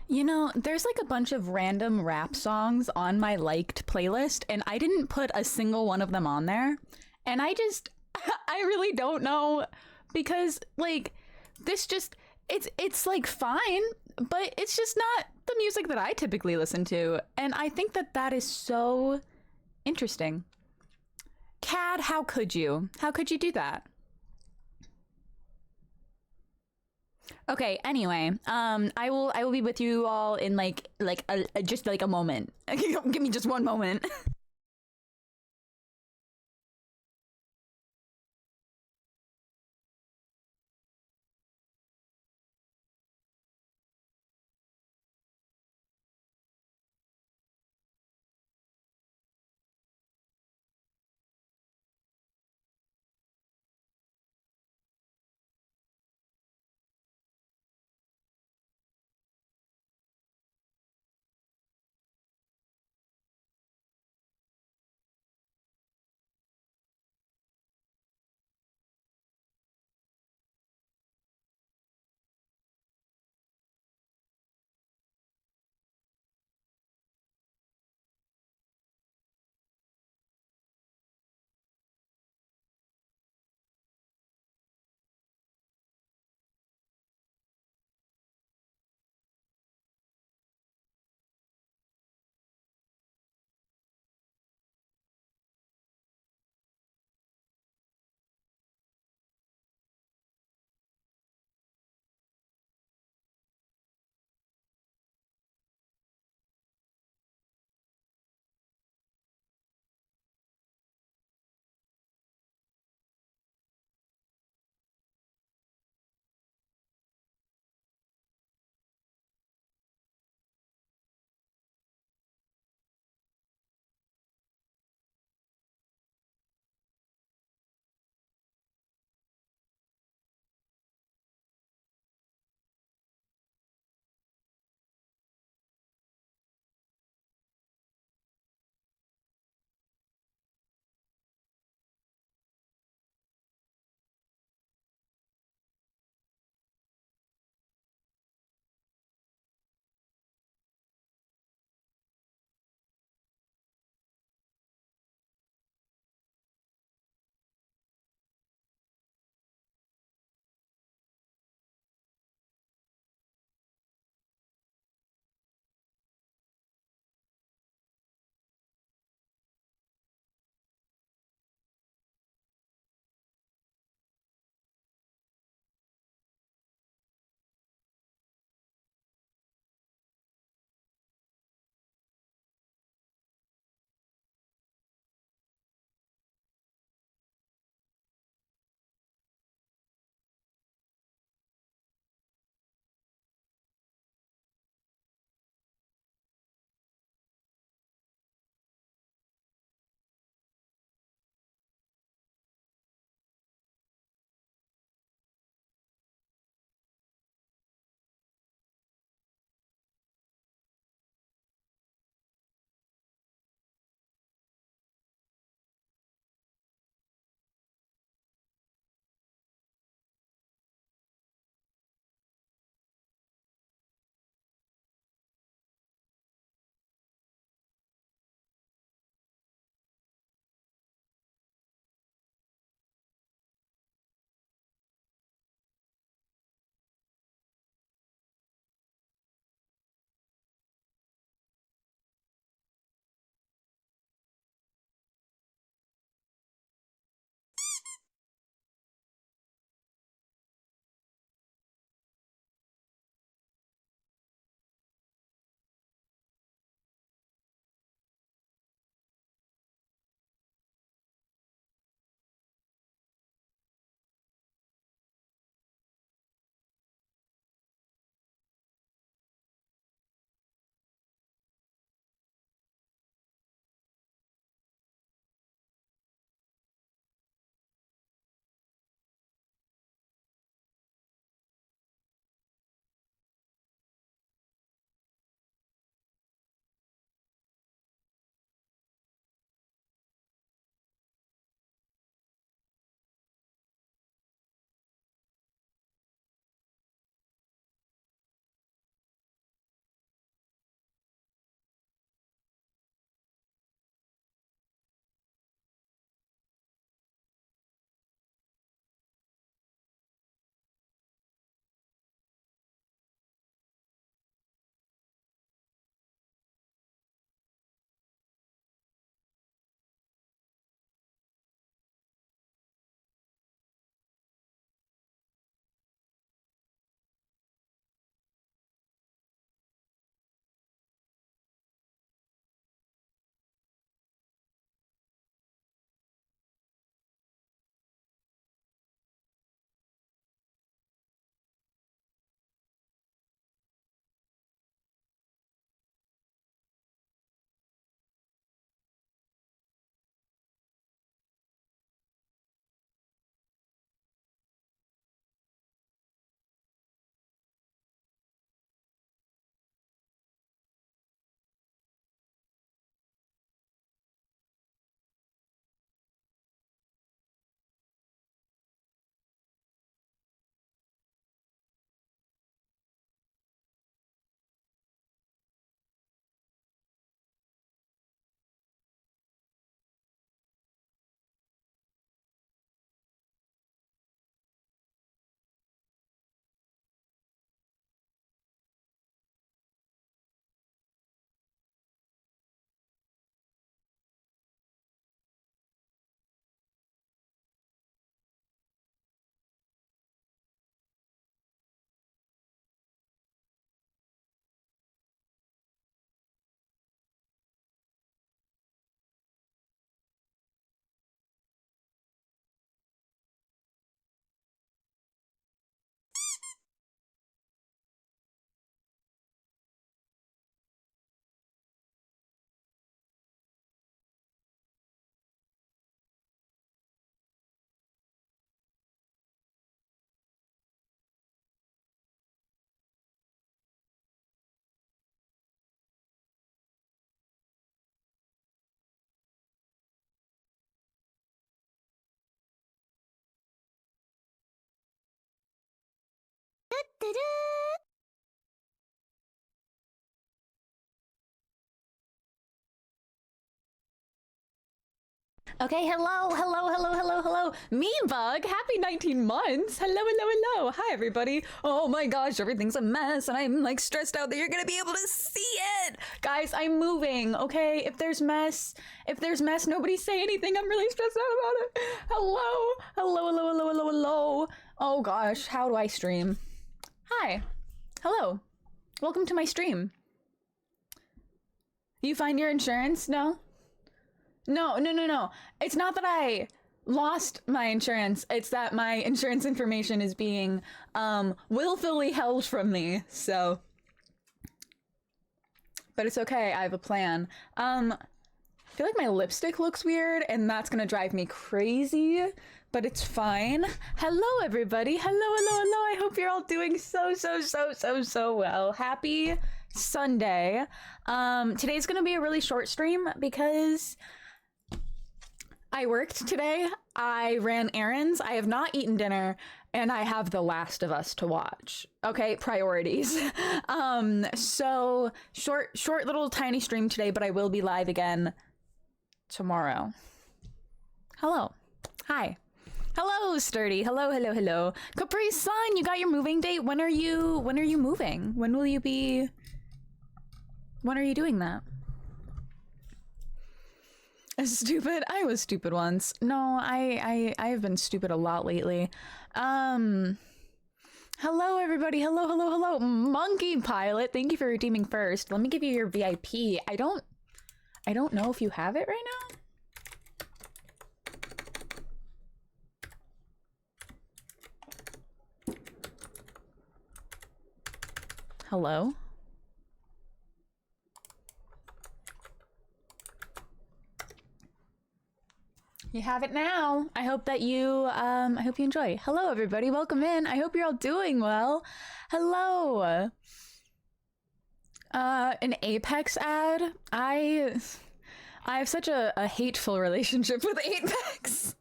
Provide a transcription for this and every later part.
You know, there's like a bunch of random rap songs on my liked playlist, and I didn't put a single one of them on there. And I just, I really don't know because like this just it's like fine, but it's just not the music that I typically listen to, and I think that that is so interesting. Cad, how could you? How could you do that? Okay. Anyway, I will be with you all in just like a moment. Give me just one moment. Okay, hello. Mean Bug, happy 19 months. Hello. Hi, everybody. Oh my gosh, everything's a mess, and I'm like stressed out that you're gonna be able to see it. Guys, I'm moving, okay? If there's mess, nobody say anything. I'm really stressed out about it. Hello. Oh gosh, how do I stream? Hi. Hello. Welcome to my stream. You find your insurance? No. It's not that I lost my insurance. It's that my insurance information is being willfully held from me. So, but it's okay. I have a plan. I feel like my lipstick looks weird, and that's gonna drive me crazy. But it's fine. Hello, everybody. Hello. I hope you're all doing so well. Happy Sunday. Today's gonna be a really short stream because I worked today, I ran errands, I have not eaten dinner, and I have The Last of Us to watch. Okay, priorities. So short little tiny stream today, but I will be live again tomorrow. Hello. Hi. Hello, Sturdy. Hello. Capri Sun, you got your moving date? When are you moving? When are you doing that? Stupid? I was stupid once. No, I have been stupid a lot lately. Hello everybody. Hello. Monkey Pilot, thank you for redeeming first. Let me give you your VIP. I don't know if you have it right now. Hello? You have it now. I hope that you enjoy. Hello everybody, welcome in. I hope you're all doing well. Hello. An Apex ad. I have such a hateful relationship with Apex.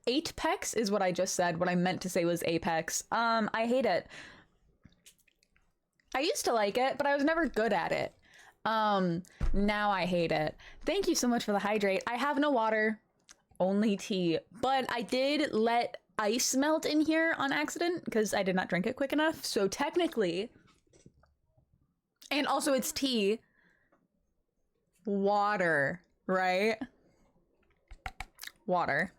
Apex is what I just said. What I meant to say was Apex. I hate it. I used to like it, but I was never good at it. Now I hate it. Thank you so much for the hydrate. I have no water. Only tea, but I did let ice melt in here on accident because I did not drink it quick enough. So technically, and also it's tea, water, right? Water.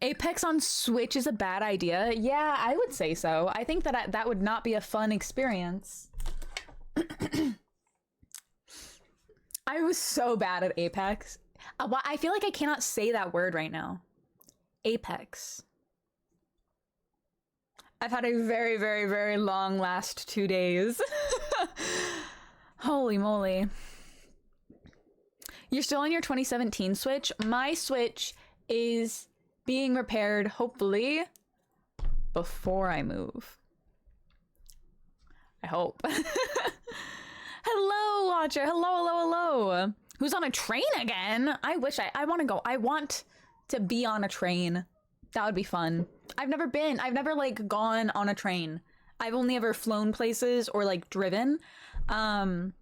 Apex on Switch is a bad idea. Yeah, I would say so. I think that that would not be a fun experience. I was so bad at Apex. I feel like I cannot say that word right now. Apex. I've had a very long last 2 days. Holy moly. You're still on your 2017 Switch? My Switch is being repaired, hopefully, before I move. I hope. Hello, Watcher. Hello. Who's on a train again? I wish I want to go. I want to be on a train. That would be fun. I've never like gone on a train. I've only ever flown places or like driven. I don't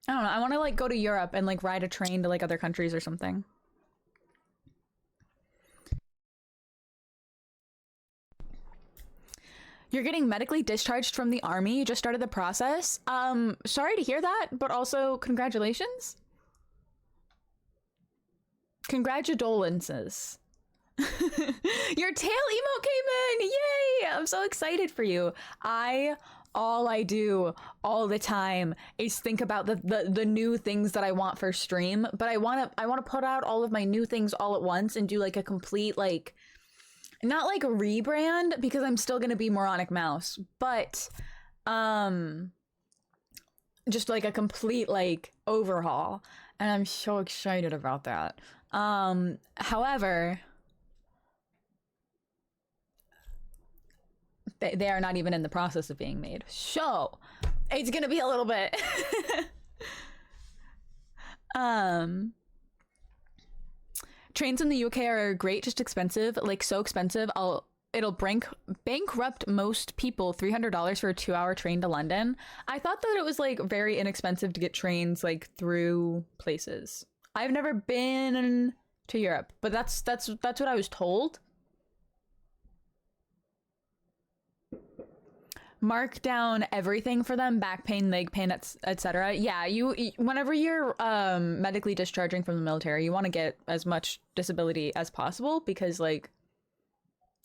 know. I want to like go to Europe and like ride a train to like other countries or something. You're getting medically discharged from the army. You just started the process. Sorry to hear that, but also congratulations. Congratulations. Your tail emote came in. Yay! I'm so excited for you. All I do all the time is think about the new things that I want for stream, but I want to put out all of my new things all at once and do like a complete like, not like a rebrand because I'm still gonna be Moronic Mouse, but just like a complete like overhaul, and I'm so excited about that. However, they are not even in the process of being made, so it's gonna be a little bit Trains in the UK are great, just expensive, like so expensive. It'll bankrupt most people. $300 for a 2-hour train to London. I thought that it was like very inexpensive to get trains like through places. I've never been to Europe, but that's what I was told. Mark down everything for them: back pain, leg pain, etc. Yeah, you whenever you're medically discharging from the military, you want to get as much disability as possible, because like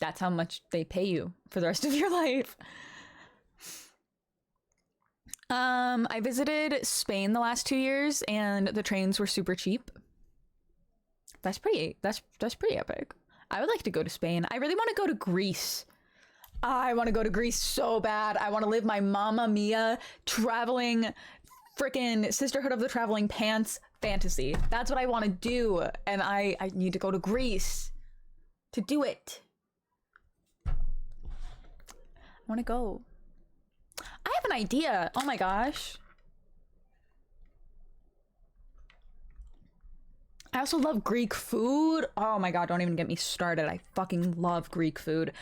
that's how much they pay you for the rest of your life. I visited Spain the last 2 years and the trains were super cheap. That's pretty epic. I would like to go to Spain. I really want to go to Greece. I want to go to Greece so bad. I want to live my Mamma Mia traveling freaking Sisterhood of the Traveling Pants fantasy. That's what I want to do. And I need to go to Greece to do it. I want to go. I have an idea. Oh my gosh. I also love Greek food. Oh my god, don't even get me started. I fucking love Greek food.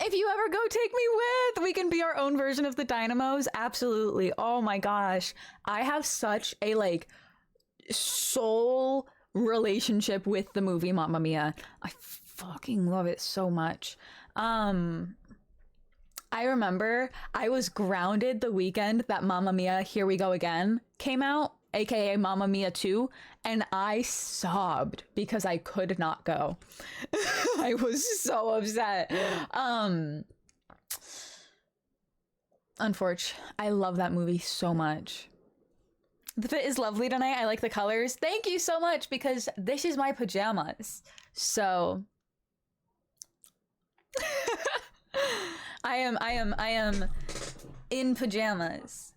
If you ever go, take me with. We can be our own version of the Dynamos. Absolutely. Oh my gosh. I have such a like soul relationship with the movie Mamma Mia. I fucking love it so much. I remember I was grounded the weekend that Mamma Mia Here We Go Again came out, aka Mamma Mia 2, and I sobbed because I could not go. I was so upset. Unfortunately, I love that movie so much. The fit is lovely tonight. I like the colors. Thank you so much, because this is my pajamas. So I am in pajamas.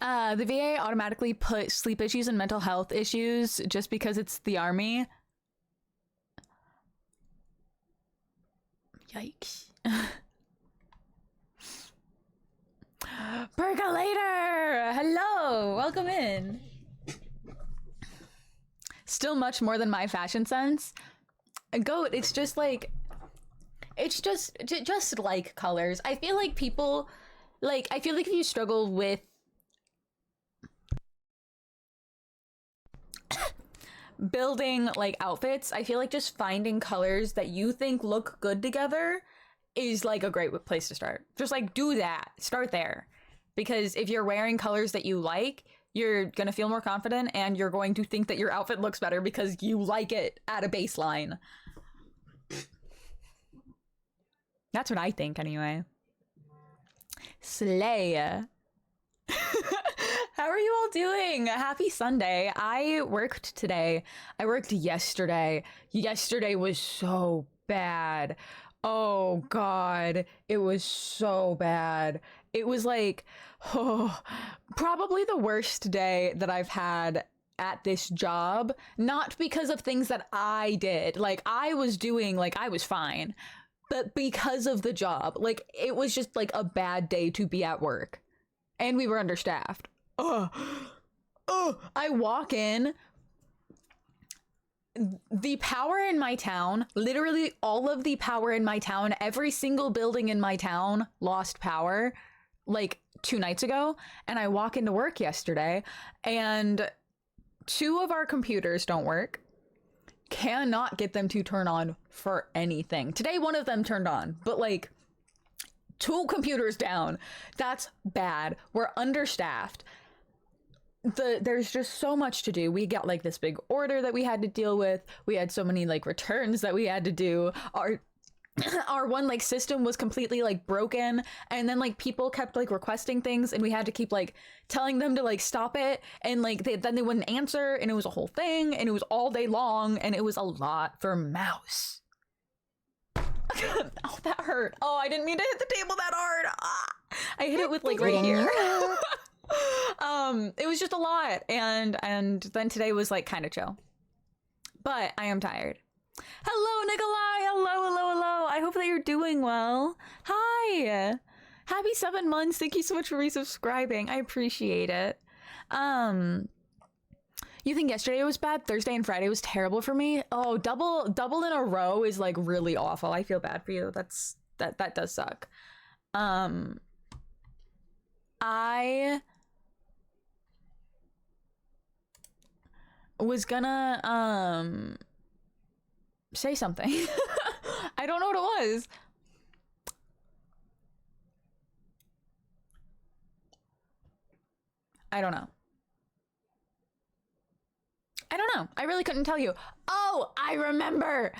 The VA automatically put sleep issues and mental health issues just because it's the army. Yikes. Percolator! Hello! Welcome in. Still much more than my fashion sense. Goat, it's just like... It's just like colors. I feel like people... Like, I feel like if you struggle with... building, like, outfits, I feel like just finding colors that you think look good together is, like, a great place to start. Just, like, do that. Start there. Because if you're wearing colors that you like, you're gonna feel more confident, and you're going to think that your outfit looks better because you like it at a baseline. That's what I think, anyway. Slay. How are you all doing? Happy Sunday. I worked today. I worked yesterday. Yesterday was so bad. Oh god, it was so bad. It was like, oh, probably the worst day that I've had at this job. Not because of things that I did. Like, I was doing, like, I was fine. But because of the job. Like, it was just, like, a bad day to be at work. And we were understaffed. I walk in. The power in my town, literally all of the power in my town, every single building in my town lost power like 2 nights ago. And I walk into work yesterday and 2 of our computers don't work. Cannot get them to turn on for anything. Today, one of them turned on, but like 2 computers down. That's bad. We're understaffed. There's just so much to do. We got like this big order that we had to deal with. We had so many like returns that we had to do. Our one like system was completely like broken, and then like people kept like requesting things, and we had to keep like telling them to like stop it, and like then they wouldn't answer, and it was a whole thing, and it was all day long, and it was a lot for mouse. Oh, that hurt. Oh, I didn't mean to hit the table that hard. I hit it with like right here. It was just a lot, and then today was like kind of chill. But I am tired. Hello, Nikolai. Hello. I hope that you're doing well. Hi. Happy 7 months. Thank you so much for resubscribing. I appreciate it. You think yesterday was bad? Thursday and Friday was terrible for me? Oh, double in a row is like really awful. I feel bad for you. That does suck. I was gonna say something. I don't know what it was. I don't know. I really couldn't tell you. Oh, I remember.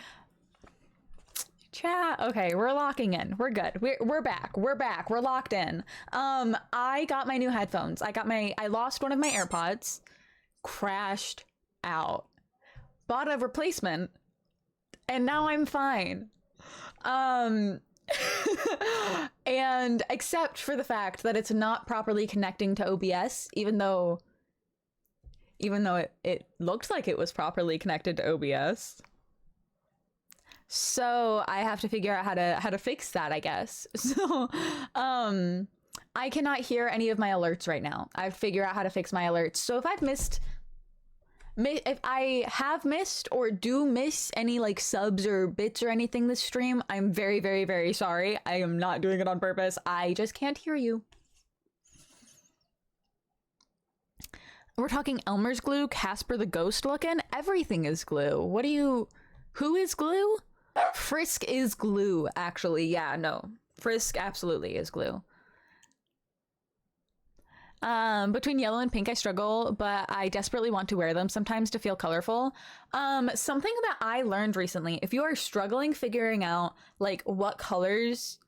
Chat. Okay, we're locking in. We're good. We're back. We're locked in. I got my new headphones. I lost one of my AirPods. Crashed out. Bought a replacement. And now I'm fine. And except for the fact that it's not properly connecting to OBS, even though it looked like it was properly connected to OBS. So I have to figure out how to fix that, I guess. So I cannot hear any of my alerts right now. I have to figure out how to fix my alerts. So if I have missed or do miss any like subs or bits or anything this stream, I'm very, very, very sorry. I am not doing it on purpose. I just can't hear you. We're talking Elmer's glue, Casper the Ghost looking. Everything is glue. Who is glue? Frisk is glue, actually. Yeah, no. Frisk absolutely is glue. Between yellow and pink, I struggle, but I desperately want to wear them sometimes to feel colorful. Something that I learned recently, if you are struggling figuring out like what colors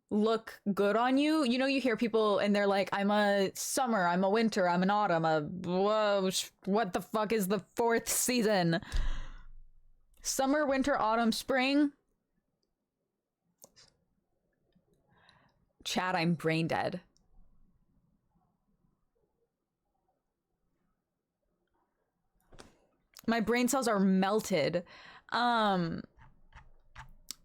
look good on you, you know, you hear people and they're like, I'm a summer, I'm a winter, I'm an autumn, whoa, what the fuck is the fourth season? Summer, winter, autumn, spring. Chat, I'm brain dead. My brain cells are melted.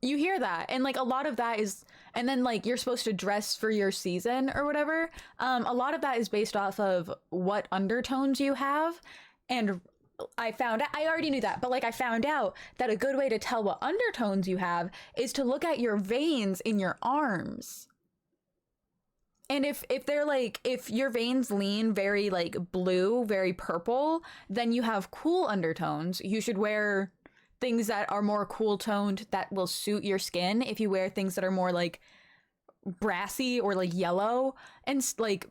You hear that, and like a lot of that is, and then like you're supposed to dress for your season or whatever. A lot of that is based off of what undertones you have, and I already knew that, but like I found out that a good way to tell what undertones you have is to look at your veins in your arms. And if they're like, if your veins lean very like blue, very purple, then you have cool undertones. You should wear things that are more cool toned that will suit your skin. If you wear things that are more like brassy or like yellow, and like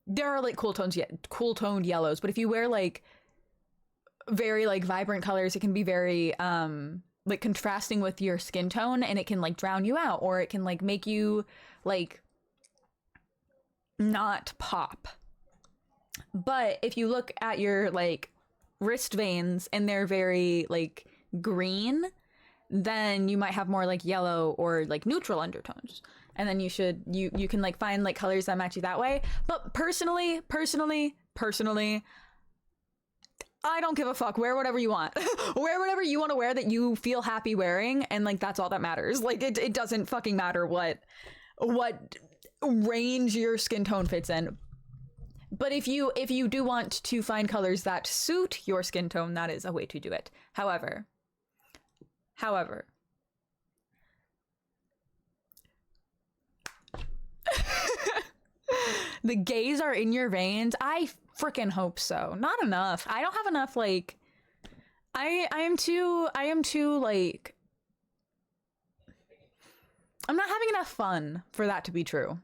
there are like cool toned yellows, but if you wear like very like vibrant colors, it can be very like contrasting with your skin tone, and it can like drown you out, or it can like make you like not pop. But if you look at your like wrist veins and they're very like green, then you might have more like yellow or like neutral undertones, and then you can like find like colors that match you that way. But personally, I don't give a fuck. Wear whatever you want. Wear whatever you want to wear that you feel happy wearing, and like that's all that matters. Like it doesn't fucking matter what range your skin tone fits in. But if you do want to find colors that suit your skin tone, that is a way to do it. However, the gays are in your veins. I freaking hope so. Not enough. I don't have enough like I am too like I'm not having enough fun for that to be true.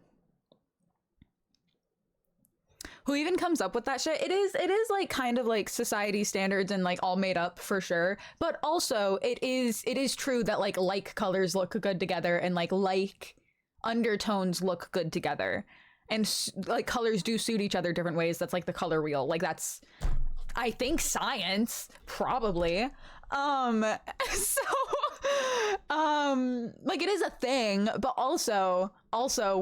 Who even comes up with that shit? It is like kind of like society standards and like all made up for sure. But also it is true that like colors look good together, and like undertones look good together. And like colors do suit each other different ways. That's like the color wheel. Like that's, I think, science, probably. So Like it is a thing, but also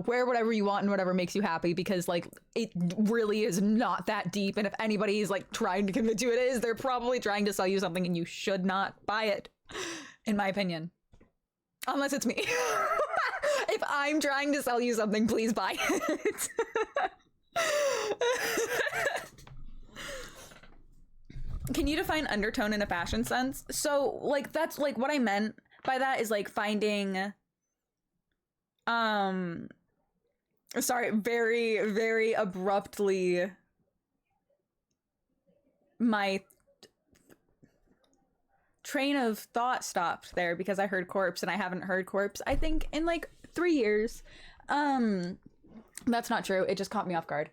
wear whatever you want and whatever makes you happy, because like it really is not that deep, and if anybody is like trying to convince you it is, they're probably trying to sell you something and you should not buy it, in my opinion. Unless it's me. If I'm trying to sell you something, please buy it. Can you define undertone in a fashion sense? So like that's like what I meant by that is like finding sorry, very, very abruptly my train of thought stopped there because I heard corpse, and I haven't heard corpse, I think, in like 3 years. That's not true. It just caught me off guard.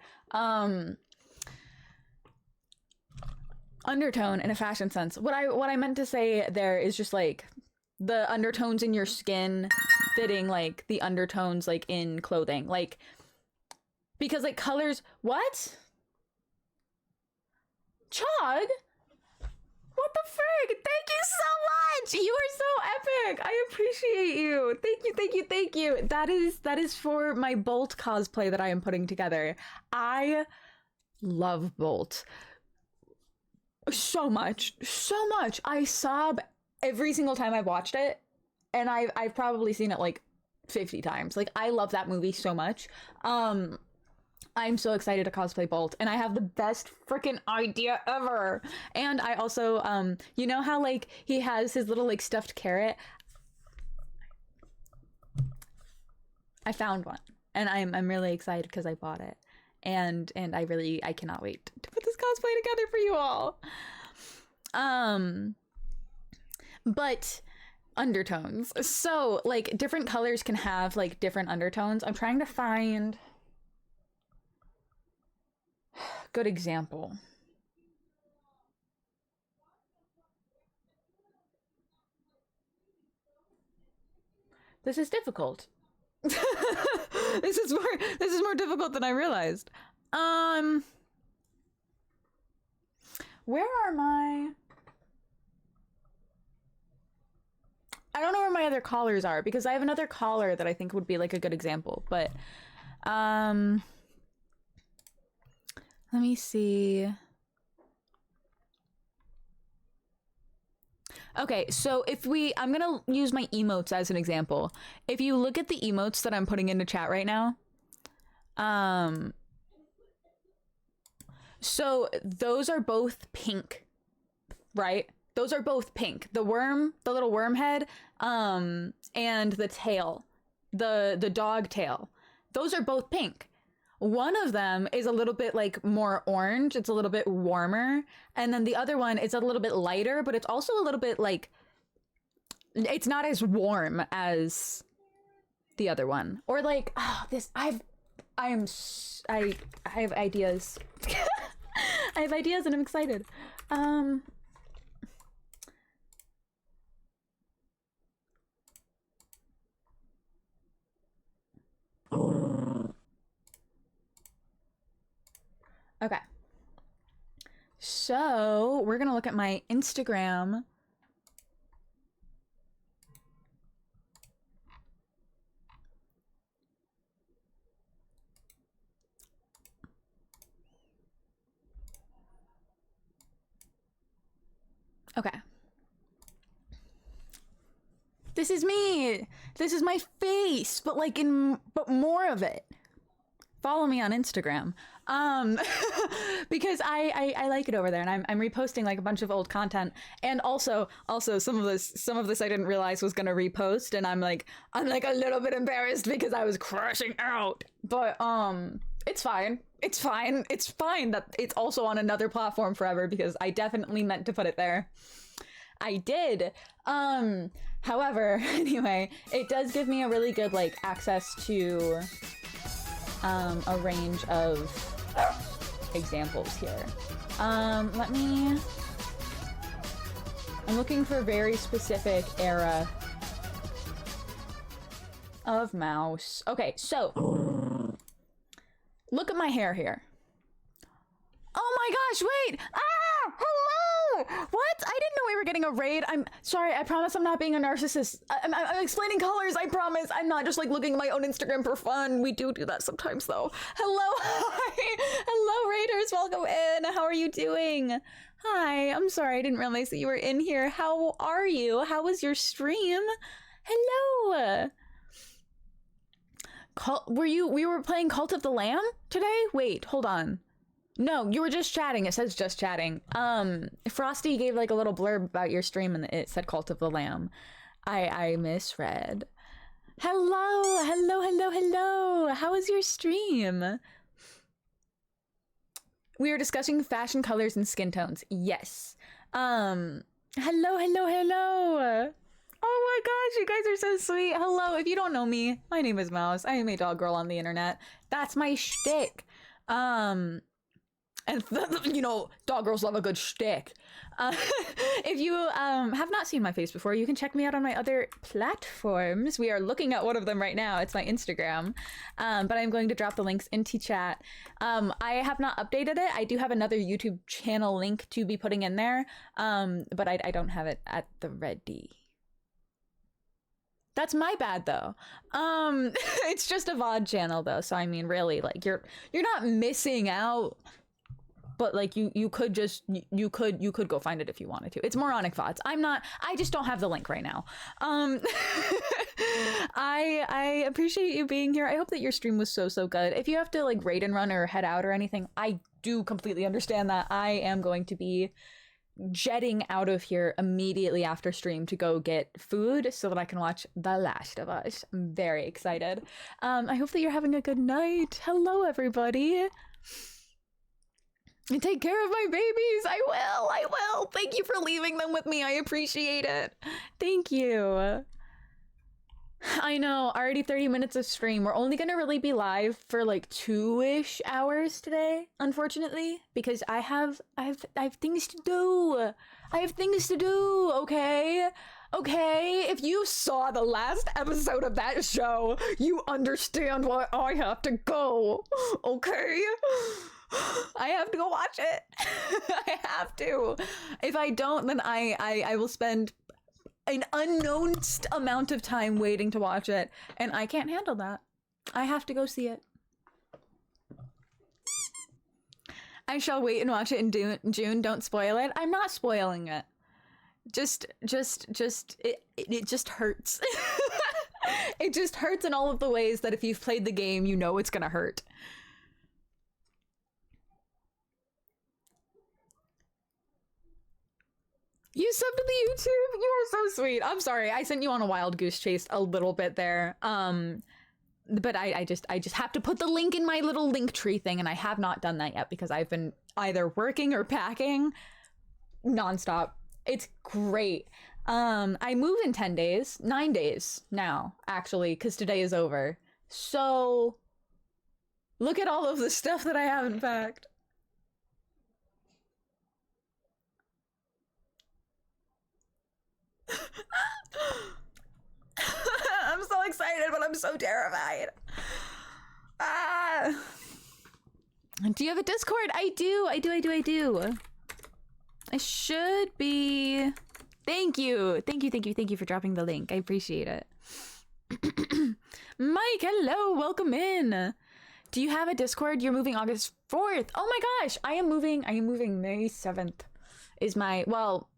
Undertone in a fashion sense. What I meant to say there is just like the undertones in your skin fitting like the undertones like in clothing. Like, because like colors, what? Chog? What the frig? Thank you so much. You are so epic. I appreciate you. Thank you, thank you, thank you. That is for my Bolt cosplay that I am putting together. I love Bolt so much, so much. I sob every single time I've watched it, and I've probably seen it like 50 times. Like, I love that movie so much. I'm so excited to cosplay Bolt, and I have the best freaking idea ever. And I also, you know how like he has his little like stuffed carrot? I found one, and I'm really excited because I bought it, and I cannot wait to put this cosplay together for you all. But undertones. So like different colors can have like different undertones. I'm trying to find good example. This is difficult. This is more difficult than I realized. Where are my... I don't know where my other collars are, because I have another collar that I think would be like a good example, but let me see. Okay, so I'm gonna use my emotes as an example. If you look at the emotes that I'm putting into chat right now, so those are both pink, right? Those are both pink. The worm, the little worm head, and the tail, the dog tail. Those are both pink. One of them is a little bit like more orange. It's a little bit warmer. And then the other one is a little bit lighter, but it's also a little bit like, it's not as warm as the other one. Or like, I have ideas. I have ideas and I'm excited. Okay. So we're gonna look at my Instagram. Okay. This is me. This is my face, but like but more of it. Follow me on Instagram. Because I like it over there, and I'm reposting like a bunch of old content, and also some of this I didn't realize was gonna repost, and I'm like a little bit embarrassed because I was crashing out, but it's fine. It's fine that it's also on another platform forever, because I definitely meant to put it there. I did. However, anyway, it does give me a really good like access to a range of examples here. I'm looking for a very specific era of mouse. Okay, so look at my hair here. Oh my gosh, wait! Ah! Hello! What? I didn't know we were getting a raid. I'm sorry. I promise I'm not being a narcissist. I'm explaining colors. I promise. I'm not just like looking at my own Instagram for fun. We do that sometimes though. Hello. Hi. Hello, raiders. Welcome in. How are you doing? Hi. I'm sorry. I didn't realize that you were in here. How are you? How was your stream? Hello. We were playing Cult of the Lamb today? Wait, hold on. No, you were just chatting. It says just chatting. Frosty gave like a little blurb about your stream and it said Cult of the Lamb. I misread. Hello. How was your stream? We were discussing fashion, colors, and skin tones. Yes. Hello. Oh my gosh, you guys are so sweet. Hello. If you don't know me, my name is Mouse. I am a dog girl on the internet. That's my shtick. And you know, dog girls love a good shtick. If you have not seen my face before, you can check me out on my other platforms. We are looking at one of them right now. It's my Instagram. But I'm going to drop the links into chat. I have not updated it. I do have another YouTube channel link to be putting in there. But I don't have it at the ready. That's my bad though. It's just a VOD channel though. So I mean, really, like you're not missing out. But like you could go find it if you wanted to. It's Moronic VODs. I just don't have the link right now. I appreciate you being here. I hope that your stream was so good. If you have to like raid and run or head out or anything, I do completely understand that. I am going to be jetting out of here immediately after stream to go get food so that I can watch The Last of Us. I'm very excited. I hope that you're having a good night. Hello everybody. And take care of my babies. I will. Thank you for leaving them with me. I appreciate it. Thank you. I know, already 30 minutes of stream. We're only gonna really be live for like 2-ish hours today, unfortunately, because I have things to do. I have things to do, okay? Okay, if you saw the last episode of that show, you understand why I have to go, okay? I have to go watch it. I have to. If I don't, then I will spend an unknown amount of time waiting to watch it, and I can't handle that. I have to go see it. I shall wait and watch it in June. Don't spoil it. I'm not spoiling it. It just hurts. It just hurts in all of the ways that if you've played the game, you know it's gonna hurt. You subbed to the YouTube? You are so sweet. I'm sorry. I sent you on a wild goose chase a little bit there. But I just have to put the link in my little link tree thing, and I have not done that yet because I've been either working or packing nonstop. It's great. I move in 10 days, 9 days now, actually, because today is over. So look at all of the stuff that I haven't packed. I'm so excited, but I'm so terrified. Do you have a Discord? I do. I should be. Thank you for dropping the link. I appreciate it. Mike, hello, welcome in. Do you have a Discord? You're moving August 4th. Oh my gosh, I am moving May 7th is my, well,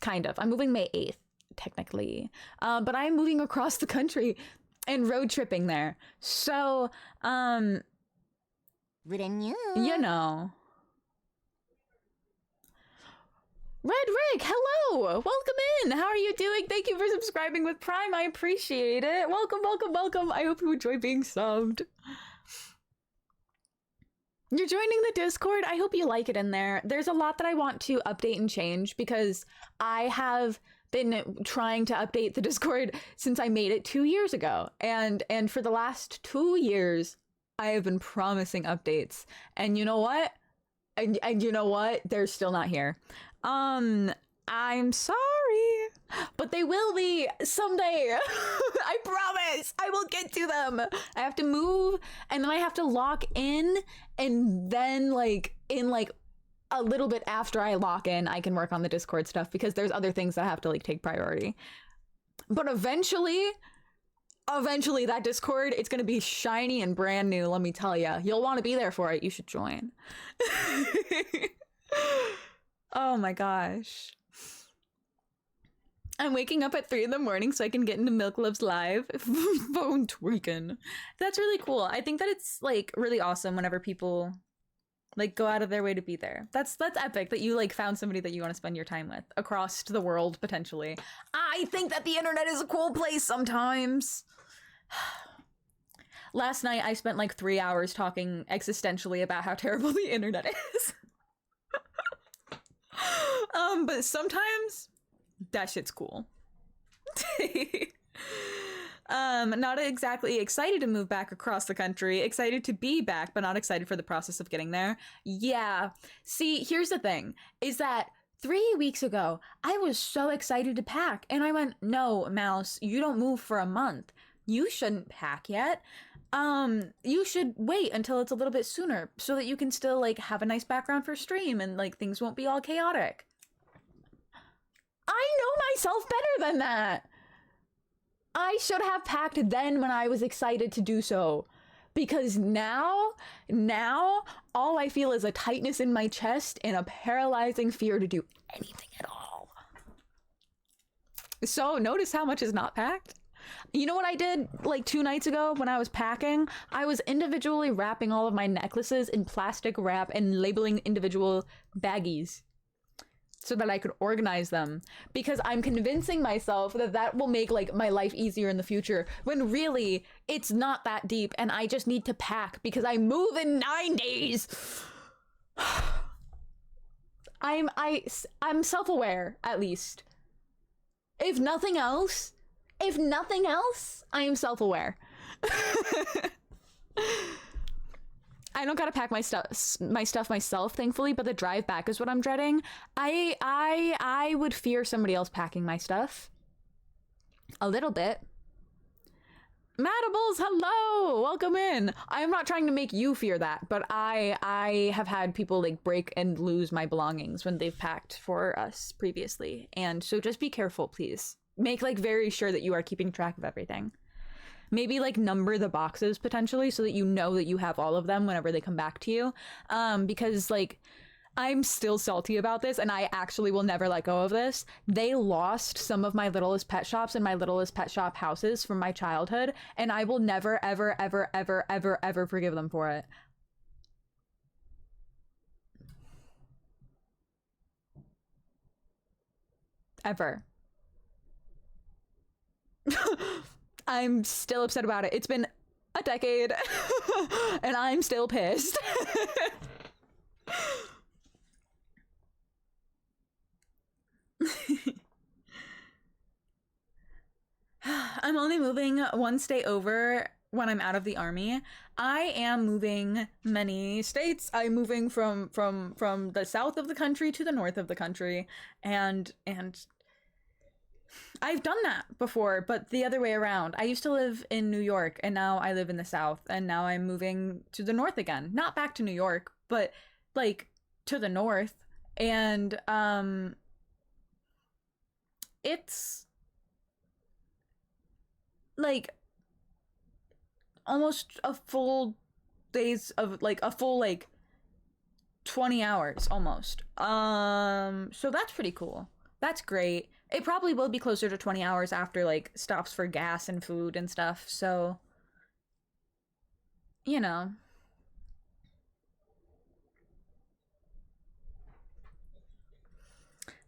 kind of. I'm moving May 8th. Technically, but I'm moving across the country and road tripping there. So, you know. Red Rick, hello, welcome in. How are you doing? Thank you for subscribing with Prime. I appreciate it. Welcome. I hope you enjoy being subbed. You're joining the Discord. I hope you like it in there. There's a lot that I want to update and change because I have been trying to update the Discord since I made it 2 years ago. And for the last 2 years, I have been promising updates. And you know what? And you know what? They're still not here. I'm sorry, but they will be someday. I promise. I will get to them. I have to move and then I have to lock in, and then like in like a little bit after I lock in, I can work on the Discord stuff because there's other things that have to like take priority. But eventually that Discord, it's going to be shiny and brand new, let me tell you. You'll want to be there for it. You should join. Oh my gosh. I'm waking up at 3 in the morning so I can get into Milk Loves Live. Phone tweaking. That's really cool. I think that it's like really awesome whenever people like go out of their way to be there. That's epic that you like found somebody that you want to spend your time with across the world potentially. I think that the internet is a cool place sometimes. Last night I spent like 3 hours talking existentially about how terrible the internet is. But sometimes that shit's cool. Not exactly excited to move back across the country. Excited to be back, but not excited for the process of getting there. Yeah. See, here's the thing, is that 3 weeks ago, I was so excited to pack, and I went, no, Mouse, you don't move for a month. You shouldn't pack yet. You should wait until it's a little bit sooner so that you can still, like, have a nice background for stream and, like, things won't be all chaotic. I know myself better than that. I should have packed then when I was excited to do so. Because now, all I feel is a tightness in my chest and a paralyzing fear to do anything at all. So notice how much is not packed? You know what I did like 2 nights ago when I was packing? I was individually wrapping all of my necklaces in plastic wrap and labeling individual baggies so that I could organize them, because I'm convincing myself that that will make like my life easier in the future, when really it's not that deep and I just need to pack because I move in 9 days. I'm self-aware, at least. If nothing else, I am self-aware. I don't gotta pack my stuff myself, thankfully, but the drive back is what I'm dreading. I would fear somebody else packing my stuff. A little bit. Madables, hello! Welcome in! I'm not trying to make you fear that, but I have had people like break and lose my belongings when they've packed for us previously. And so just be careful, please. Make like very sure that you are keeping track of everything. Maybe like number the boxes potentially so that you know that you have all of them whenever they come back to you. Because like I'm still salty about this and I actually will never let go of this. They lost some of my Littlest Pet Shops and my Littlest Pet Shop houses from my childhood, and I will never, ever, ever, ever, ever, ever forgive them for it. Ever. I'm still upset about it. It's been a decade and I'm still pissed. I'm only moving one state over when I'm out of the army. I am moving many states. I'm moving from the south of the country to the north of the country, and I've done that before, but the other way around. I used to live in New York and now I live in the South, and now I'm moving to the North again. Not back to New York, but like to the North. And it's like almost a full days of like a full like 20 hours almost. So that's pretty cool. That's great. It probably will be closer to 20 hours after, like, stops for gas and food and stuff, so... You know.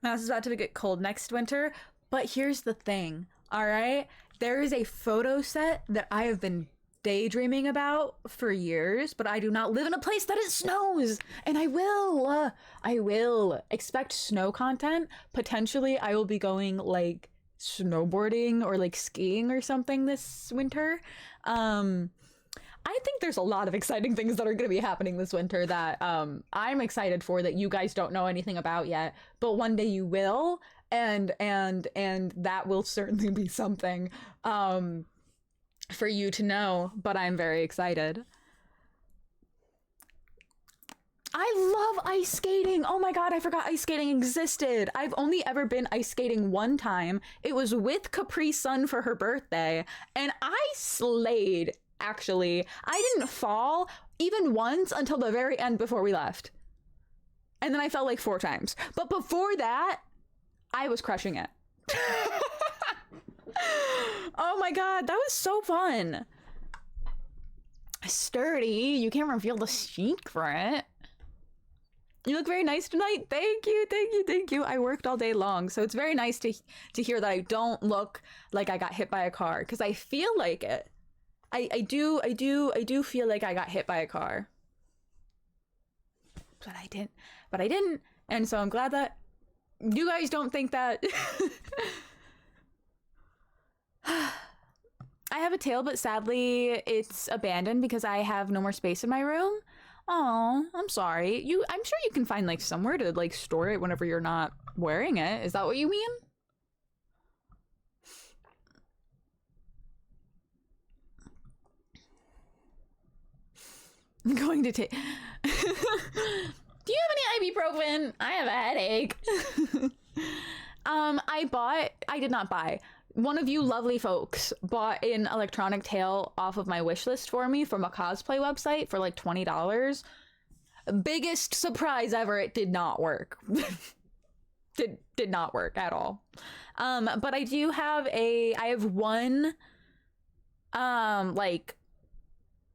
My house is about to get cold next winter, but here's the thing, alright? There is a photo set that I have been daydreaming about for years, but I do not live in a place that it snows, and I will expect snow content. Potentially I will be going like snowboarding or like skiing or something this winter. I think there's a lot of exciting things that are going to be happening this winter that I'm excited for, that you guys don't know anything about yet, but one day you will, and that will certainly be something for you to know, but I'm very excited. I love ice skating. Oh my god, I forgot ice skating existed. I've only ever been ice skating one time. It was with Capri Sun for her birthday, and I slayed, actually. I didn't fall even once until the very end before we left. And then I fell like 4 times. But before that, I was crushing it. Oh my god, that was so fun. Sturdy, you can't reveal the secret. You look very nice tonight. Thank you, thank you, thank you. I worked all day long, so it's very nice to hear that I don't look like I got hit by a car, because I feel like it. I do feel like I got hit by a car. But I didn't. And so I'm glad that you guys don't think that. I have a tail, but sadly it's abandoned because I have no more space in my room. Oh, I'm sorry. I'm sure you can find like somewhere to like store it whenever you're not wearing it. Is that what you mean? I'm going to take. Do you have any ibuprofen? I have a headache. I did not buy. One of you lovely folks bought an electronic tail off of my wish list for me from a cosplay website for like $20. Biggest surprise ever, it did not work. did not work at all. But I do have I have one like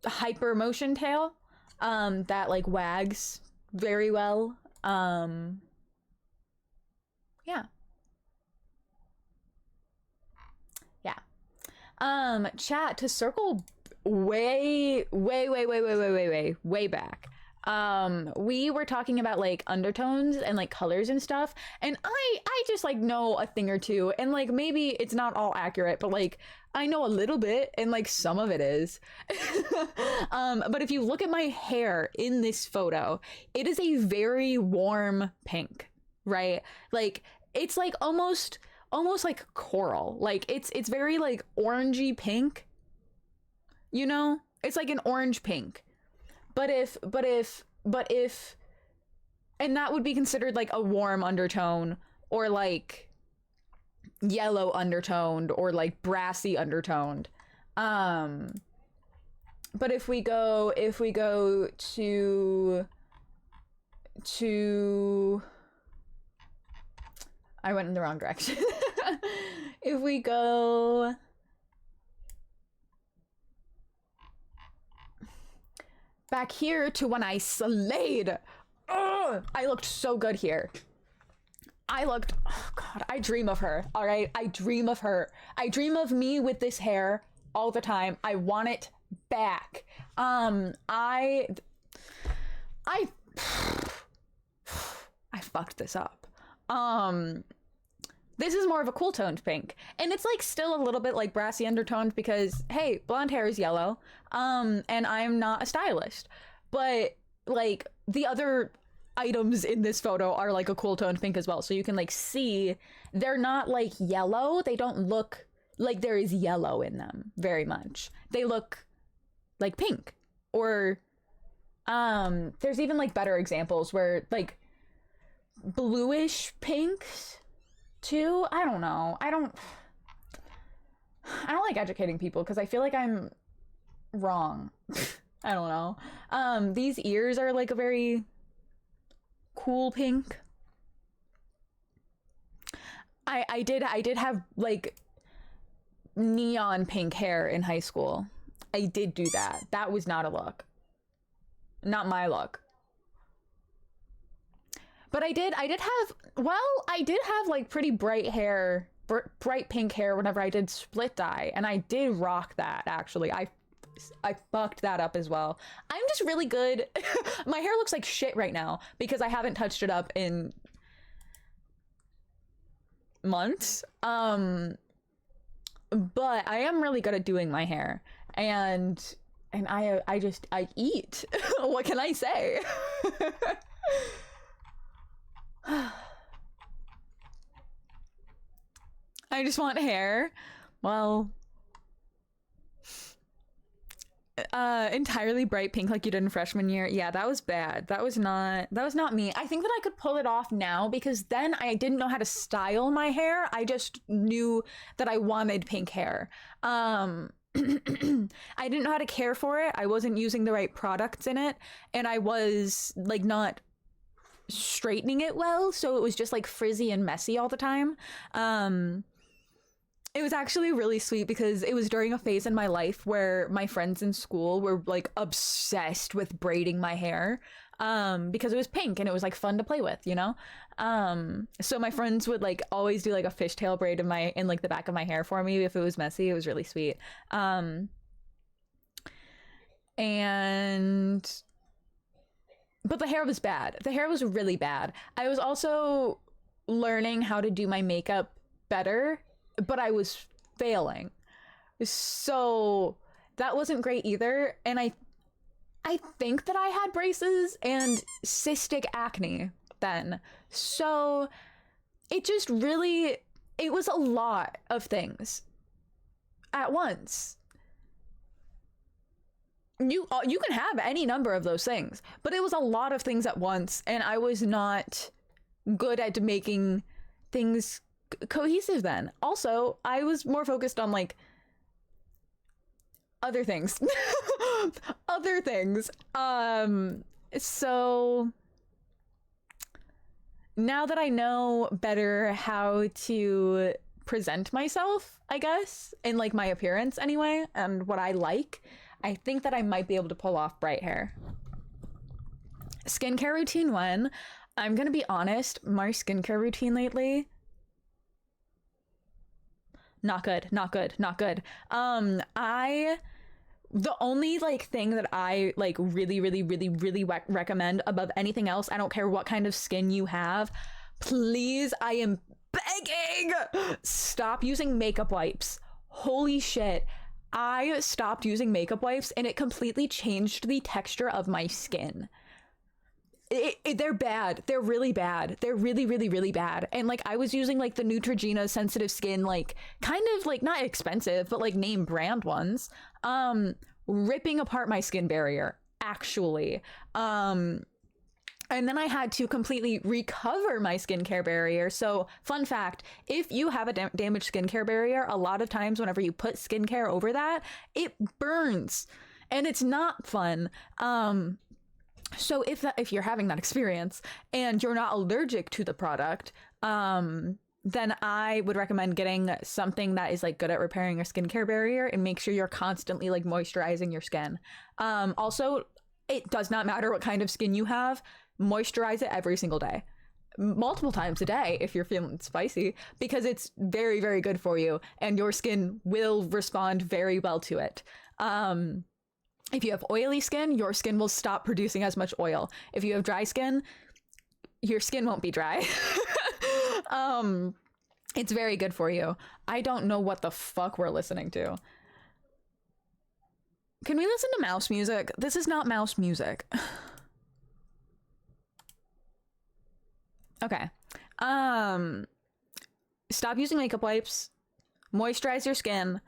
hyper motion tail that like wags very well. Yeah. Chat, to circle way back. We were talking about like undertones and like colors and stuff, and I just like know a thing or two, and like maybe it's not all accurate, but like I know a little bit, and like some of it is. But if you look at my hair in this photo, it is a very warm pink, right? Like it's like almost like coral. Like it's very like orangey pink. You know? It's like an orange pink. But if and that would be considered like a warm undertone, or like yellow undertoned, or like brassy undertoned. But if we go to I went in the wrong direction. If we go back here to when I slayed, I looked so good here. Oh god, I dream of her. All right, I dream of her. I dream of me with this hair all the time. I want it back. I fucked this up. This is more of a cool toned pink, and it's like still a little bit like brassy undertoned because hey, blonde hair is yellow. And I'm not a stylist, but like the other items in this photo are like a cool toned pink as well, so you can like see they're not like yellow. They don't look like there is yellow in them very much. They look like pink, or there's even like better examples where like bluish pinks too. I don't know. I don't like educating people because I feel like I'm wrong. I don't know. These ears are like a very cool pink. I did have like neon pink hair in high school. I did do that. That was not a look. Not my look. But I did have like pretty bright hair, bright pink hair whenever I did split dye, and I did rock that actually. I fucked that up as well. I'm just really good. My hair looks like shit right now because I haven't touched it up in months. But I am really good at doing my hair, and I eat. What can I say? I just want hair. Well, Entirely bright pink like you did in freshman year. Yeah, that was bad. That was not me. I think that I could pull it off now because then I didn't know how to style my hair. I just knew that I wanted pink hair. I didn't know how to care for it. I wasn't using the right products in it, and I was like not straightening it well, so it was just like frizzy and messy all the time. It was actually really sweet because it was during a phase in my life where my friends in school were like obsessed with braiding my hair because it was pink and it was like fun to play with, you know? So my friends would like always do like a fishtail braid in like the back of my hair for me if it was messy. It was really sweet. And but the hair was bad. The hair was really bad. I was also learning how to do my makeup better, but I was failing. So that wasn't great either. And I think that I had braces and cystic acne then. So it just really, it was a lot of things at once. You can have any number of those things, but it was a lot of things at once, and I was not good at making things cohesive then. Also, I was more focused on like other things. Other things. So now that I know better how to present myself, I guess, in like my appearance anyway, and what I like, I think that I might be able to pull off bright hair. Skincare routine one. I'm gonna be honest, my skincare routine lately, not good, not good, not good. The only like thing that I like really, really, really, really recommend above anything else, I don't care what kind of skin you have, please, I am begging, stop using makeup wipes. Holy shit. I stopped using makeup wipes and it completely changed the texture of my skin. They're bad. They're really bad. They're really, really, really bad. And like I was using like the Neutrogena sensitive skin, like kind of like not expensive, but like name brand ones, ripping apart my skin barrier, actually. And then I had to completely recover my skincare barrier. So fun fact, if you have a damaged skincare barrier, a lot of times whenever you put skincare over that, it burns and it's not fun. So if you're having that experience and you're not allergic to the product, then I would recommend getting something that is like good at repairing your skincare barrier and make sure you're constantly like moisturizing your skin. Also, it does not matter what kind of skin you have. Moisturize it every single day, multiple times a day if you're feeling spicy, because it's very, very good for you and your skin will respond very well to it. If you have oily skin, your skin will stop producing as much oil. If you have dry skin, your skin won't be dry. It's very good for you. I don't know what the fuck we're listening to. Can we listen to mouse music? This is not mouse music. Okay. Stop using makeup wipes. Moisturize your skin.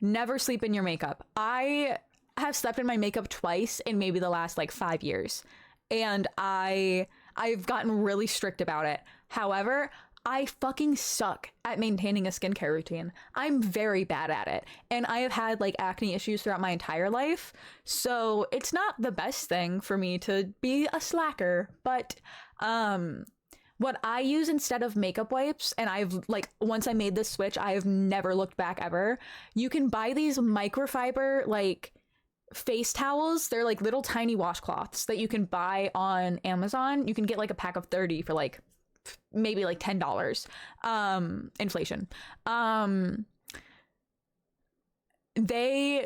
Never sleep in your makeup. I have slept in my makeup twice in maybe the last like 5 years, and I've gotten really strict about it. However, I fucking suck at maintaining a skincare routine. I'm very bad at it, and I have had like acne issues throughout my entire life, so it's not the best thing for me to be a slacker. But what I use instead of makeup wipes, and I've like, once I made this switch, I have never looked back ever. You can buy these microfiber like face towels. They're like little tiny washcloths that you can buy on Amazon. You can get like a pack of 30 for like maybe like $10. Inflation.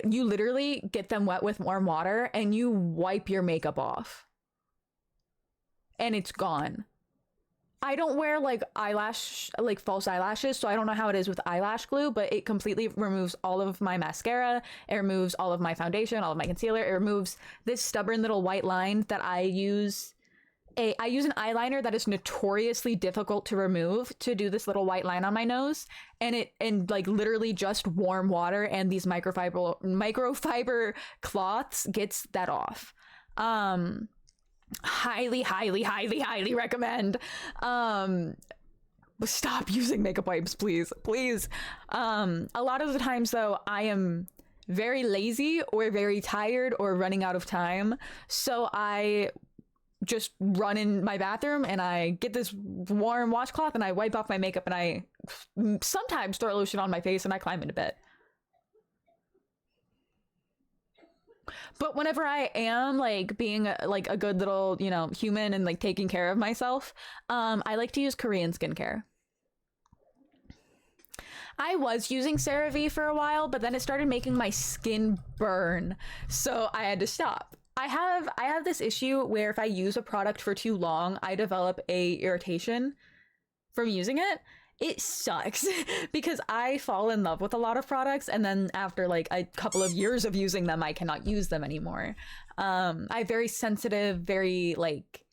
You literally get them wet with warm water and you wipe your makeup off and it's gone. I don't wear like false eyelashes, so I don't know how it is with eyelash glue, but it completely removes all of my mascara. It removes all of my foundation, all of my concealer. It removes this stubborn little white line that I use I use an eyeliner that is notoriously difficult to remove to do this little white line on my nose, and like literally just warm water and these microfiber cloths gets that off. Highly, highly, highly, highly recommend. Stop using makeup wipes, please, please. A lot of the times though, I am very lazy or very tired or running out of time, so I just run in my bathroom and I get this warm washcloth and I wipe off my makeup and I sometimes throw lotion on my face and I climb into bed. But whenever I am like being like a good little, you know, human and like taking care of myself, I like to use Korean skincare. I was using CeraVe for a while, but then it started making my skin burn, so I had to stop. I have this issue where if I use a product for too long, I develop a irritation from using it. It sucks because I fall in love with a lot of products and then after like a couple of years of using them, I cannot use them anymore. I have very sensitive, very like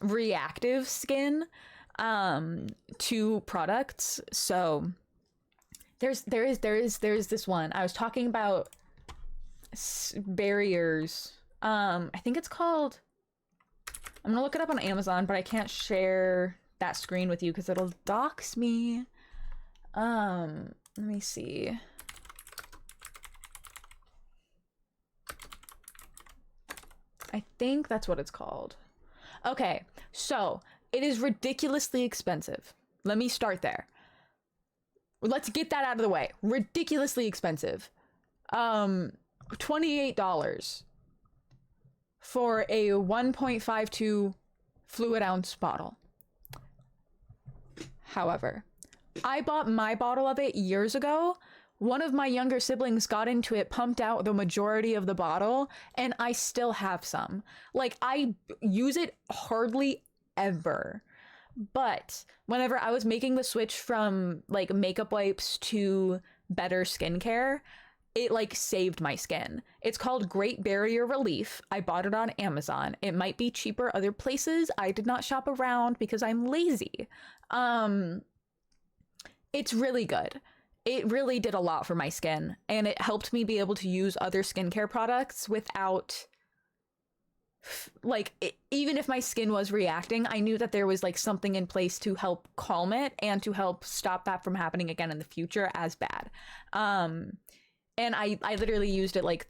reactive skin to products. So there's this one. I was talking about barriers. I think it's called, I'm gonna look it up on Amazon, but I can't share that screen with you because it'll dox me. Let me see. I think that's what it's called. Okay, so it is ridiculously expensive. Let me start there. Let's get that out of the way. Ridiculously expensive. $28 for a 1.52 fluid ounce bottle. However, I bought my bottle of it years ago. One of my younger siblings got into it, pumped out the majority of the bottle, and I still have some. Like, I use it hardly ever. But whenever I was making the switch from like makeup wipes to better skincare, it like saved my skin. It's called Great Barrier Relief. I bought it on Amazon. It might be cheaper other places. I did not shop around because I'm lazy. It's really good. It really did a lot for my skin, and it helped me be able to use other skincare products without like even if my skin was reacting, I knew that there was like something in place to help calm it and to help stop that from happening again in the future as bad. And I literally used it like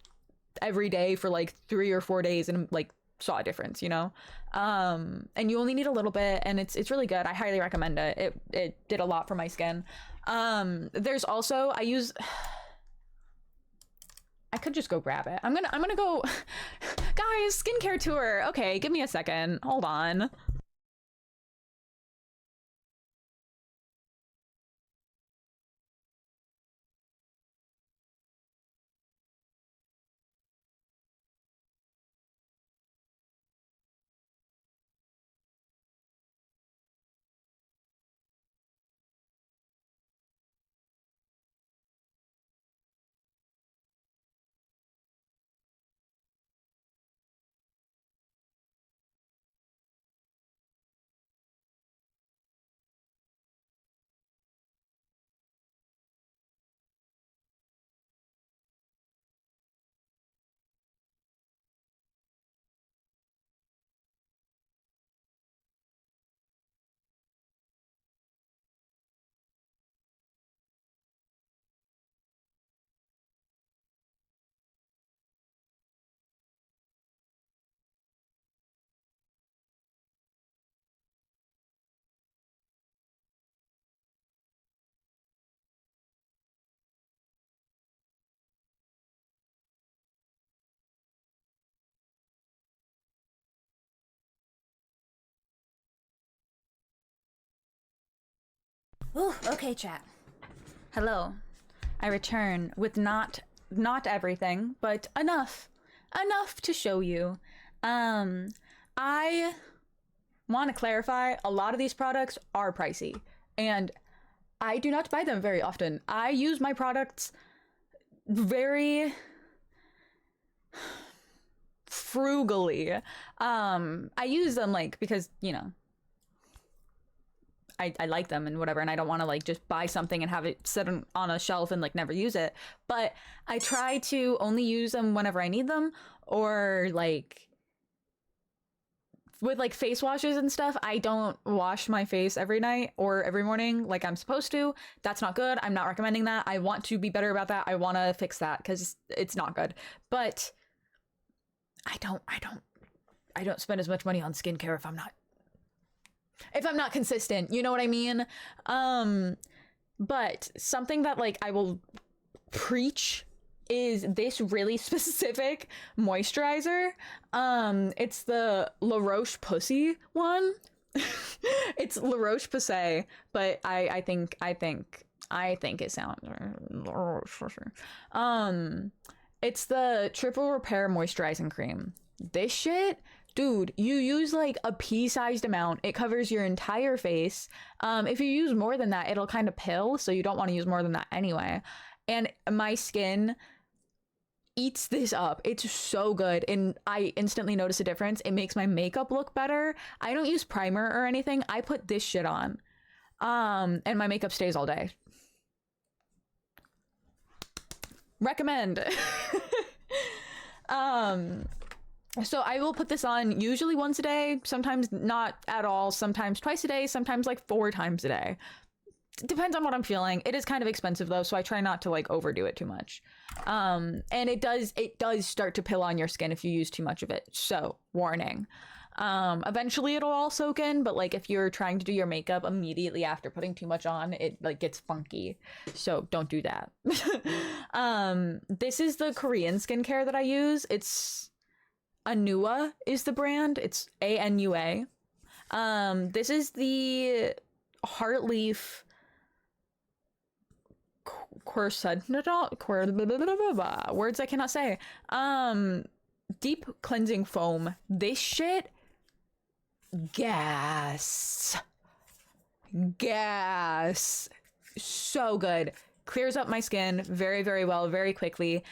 every day for like 3 or 4 days and like saw a difference, you know. And you only need a little bit, and it's really good. I highly recommend it. It did a lot for my skin. There's also, I could just go grab it. I'm gonna go guys, skincare tour. Okay, give me a second, hold on. Ooh, okay, chat. Hello. I return with not everything, but enough to show you. I want to clarify, a lot of these products are pricey, and I do not buy them very often. I use my products very frugally. I use them like because, you know, I like them and whatever, and I don't want to like just buy something and have it sit on a shelf and like never use it. But I try to only use them whenever I need them, or like with like face washes and stuff. I don't wash my face every night or every morning like I'm supposed to. That's not good. I'm not recommending that. I want to be better about that. I want to fix that because it's not good. But I don't spend as much money on skincare if I'm not consistent, you know what I mean? But something that like I will preach is this really specific moisturizer. It's the La Roche-Posay one. It's La Roche-Posay, but I think it sounds for sure. It's the Triple Repair Moisturizing Cream. This shit, dude, you use like a pea-sized amount. It covers your entire face. If you use more than that, it'll kind of pill, so you don't want to use more than that anyway. And my skin eats this up. It's so good, and I instantly notice a difference. It makes my makeup look better. I don't use primer or anything. I put this shit on. And my makeup stays all day. Recommend. So I will put this on usually once a day, sometimes not at all, sometimes twice a day, sometimes like 4 times a day. Depends on what I'm feeling. It is kind of expensive though, so I try not to like overdo it too much. And it does start to pill on your skin if you use too much of it. So warning. Eventually it'll all soak in, but like if you're trying to do your makeup immediately after putting too much on, it like gets funky. So don't do that. This is the Korean skincare that I use. It's Anua is the brand. It's Anua. This is the Heartleaf words I cannot say. Deep cleansing foam. This shit, gas, so good. Clears up my skin very, very well, very quickly.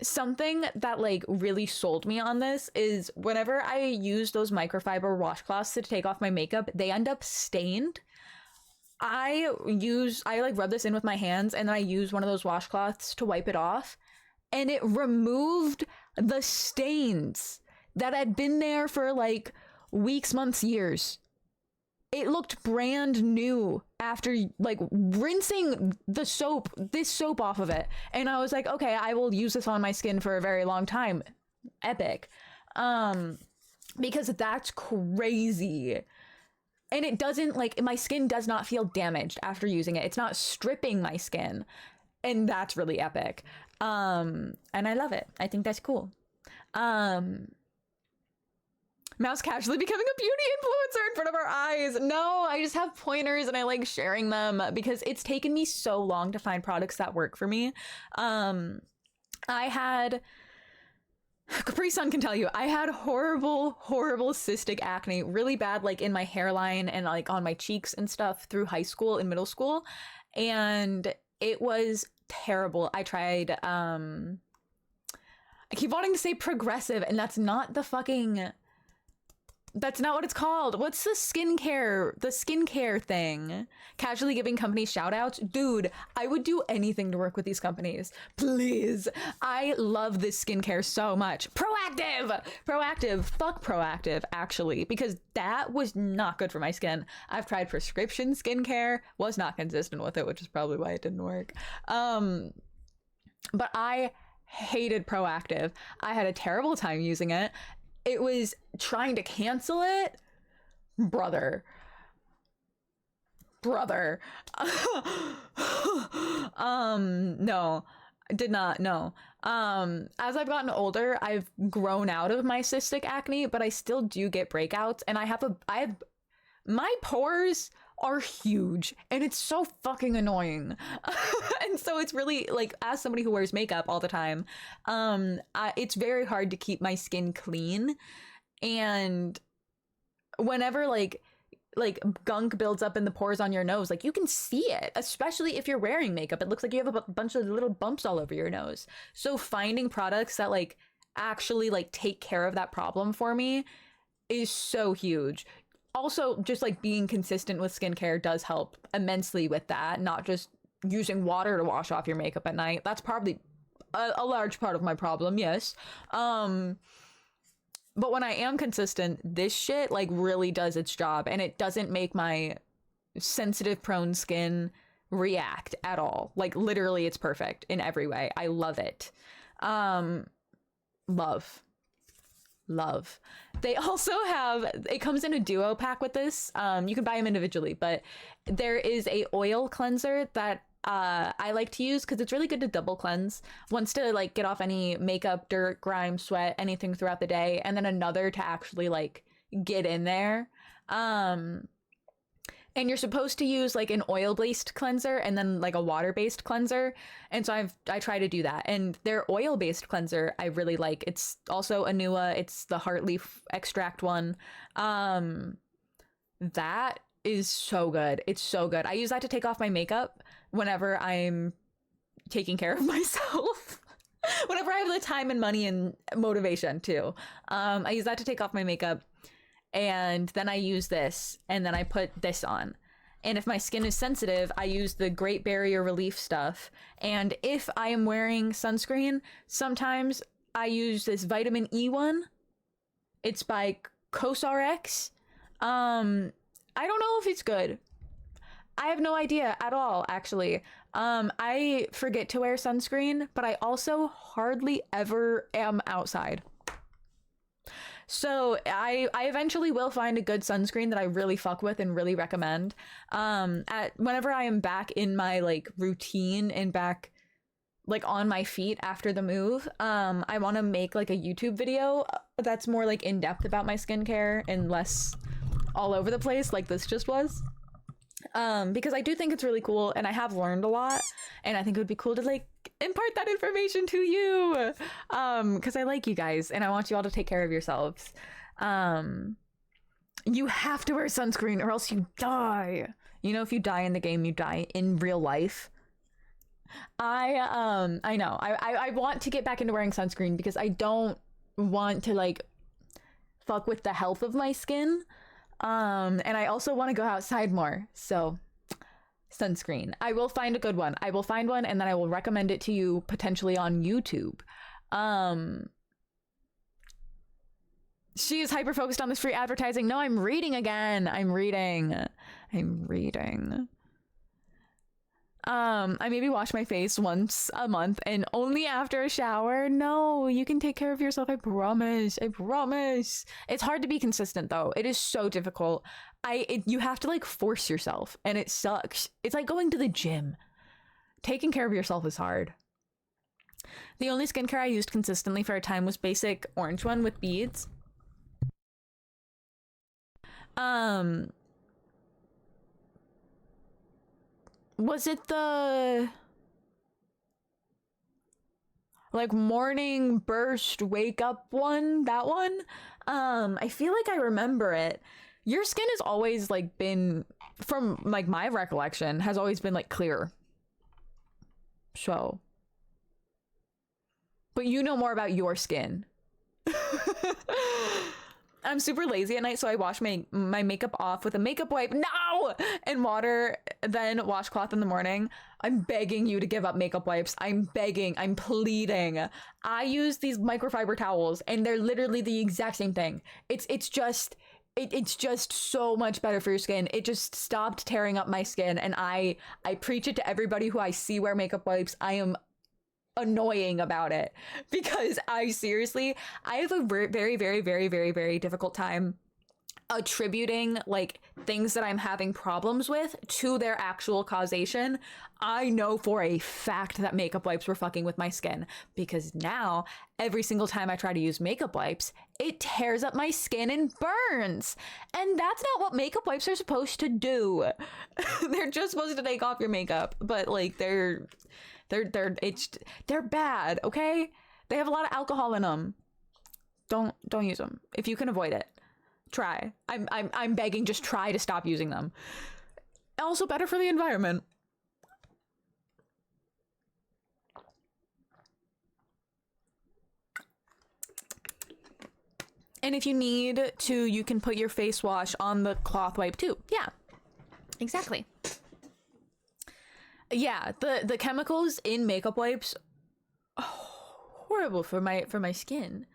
Something that like really sold me on this is whenever I use those microfiber washcloths to take off my makeup, they end up stained. I like rub this in with my hands, and then I use one of those washcloths to wipe it off, and it removed the stains that had been there for like weeks, months, years. It looked brand new after like rinsing this soap off of it. And I was like, okay, I will use this on my skin for a very long time. Epic. Because that's crazy. And it doesn't like, my skin does not feel damaged after using it. It's not stripping my skin. And that's really epic. And I love it. I think that's cool. Mouse casually becoming a beauty influencer in front of our eyes. No, I just have pointers and I like sharing them because it's taken me so long to find products that work for me. I had, Capri Sun can tell you, I had horrible cystic acne, really bad, like in my hairline and like on my cheeks and stuff through high school and middle school. And it was terrible. I tried, I keep wanting to say Progressive, and that's not what it's called. What's the skincare thing? Casually giving companies shout outs. Dude, I would do anything to work with these companies. Please. I love this skincare so much. Proactive. Fuck Proactive, actually, because that was not good for my skin. I've tried prescription skincare, was not consistent with it, which is probably why it didn't work. But I hated Proactive. I had a terrible time using it. It was trying to cancel it. Brother. No, did not. No. As I've gotten older, I've grown out of my cystic acne, but I still do get breakouts, and my pores are huge, and it's so fucking annoying. And so it's really like, as somebody who wears makeup all the time, it's very hard to keep my skin clean. And whenever like gunk builds up in the pores on your nose, like you can see it, especially if you're wearing makeup. It looks like you have a bunch of little bumps all over your nose. So finding products that like actually like take care of that problem for me is so huge. Also, just like being consistent with skincare does help immensely with that, not just using water to wash off your makeup at night. That's probably a large part of my problem, yes. But when I am consistent, this shit like really does its job, and it doesn't make my sensitive prone skin react at all. Like literally it's perfect in every way. I love it. Love. Love. They also have, it comes in a duo pack with this. You can buy them individually, but there is a oil cleanser that I like to use because it's really good to double cleanse. Once to like get off any makeup, dirt, grime, sweat, anything throughout the day, and then another to actually like get in there. And you're supposed to use like an oil-based cleanser and then like a water-based cleanser. And so I try to do that. And their oil-based cleanser I really like. It's also Anua. It's the heart leaf extract one. That is so good. It's so good. I use that to take off my makeup whenever I'm taking care of myself. Whenever I have the time and money and motivation too. I use that to take off my makeup. And then I use this, and then I put this on. And if my skin is sensitive, I use the Great Barrier Relief stuff. And if I am wearing sunscreen, sometimes I use this vitamin E one. It's by CosRX. I don't know if it's good. I have no idea at all, actually. I forget to wear sunscreen, but I also hardly ever am outside. So I eventually will find a good sunscreen that I really fuck with and really recommend. Whenever I am back in my like routine and back like on my feet after the move, I want to make like a YouTube video that's more like in depth about my skincare and less all over the place like this just was. Because I do think it's really cool and I have learned a lot, and I think it would be cool to like impart that information to you. Because I like you guys and I want you all to take care of yourselves. You have to wear sunscreen or else you die. You know, if you die in the game, you die in real life. I know. I want to get back into wearing sunscreen because I don't want to like fuck with the health of my skin. And I also want to go outside more. So sunscreen. I will find a good one. I will find one and then I will recommend it to you potentially on YouTube. She is hyper focused on this free advertising. No, I'm reading again. I'm reading. I maybe wash my face once a month and only after a shower. No, you can take care of yourself. I promise. I promise. It's hard to be consistent though. It is so difficult. You have to like force yourself and it sucks. It's like going to the gym. Taking care of yourself is hard. The only skincare I used consistently for a time was basic orange one with beads. Was it the like morning burst wake up one? That one? I feel like I remember it. Your skin has always like been, from like my recollection, has always been like clear. So, but you know more about your skin. I'm super lazy at night, so I wash my makeup off with a makeup wipe, no, and water, then washcloth in the morning. I'm begging you to give up makeup wipes. I'm begging, I'm pleading. I use these microfiber towels, and they're literally the exact same thing. It's just so much better for your skin. It just stopped tearing up my skin, and I preach it to everybody who I see wear makeup wipes. I am annoying about it because I have a very, very, very, very, very difficult time attributing like things that I'm having problems with to their actual causation. I know for a fact that makeup wipes were fucking with my skin because now every single time I try to use makeup wipes, it tears up my skin and burns. And that's not what makeup wipes are supposed to do. They're just supposed to take off your makeup, but like they're bad, okay? They have a lot of alcohol in them. Don't use them if you can avoid it. Try. I'm begging, just try to stop using them. Also better for the environment. And if you need to, you can put your face wash on the cloth wipe too. Yeah, exactly. Yeah, the chemicals in makeup wipes, horrible for my skin.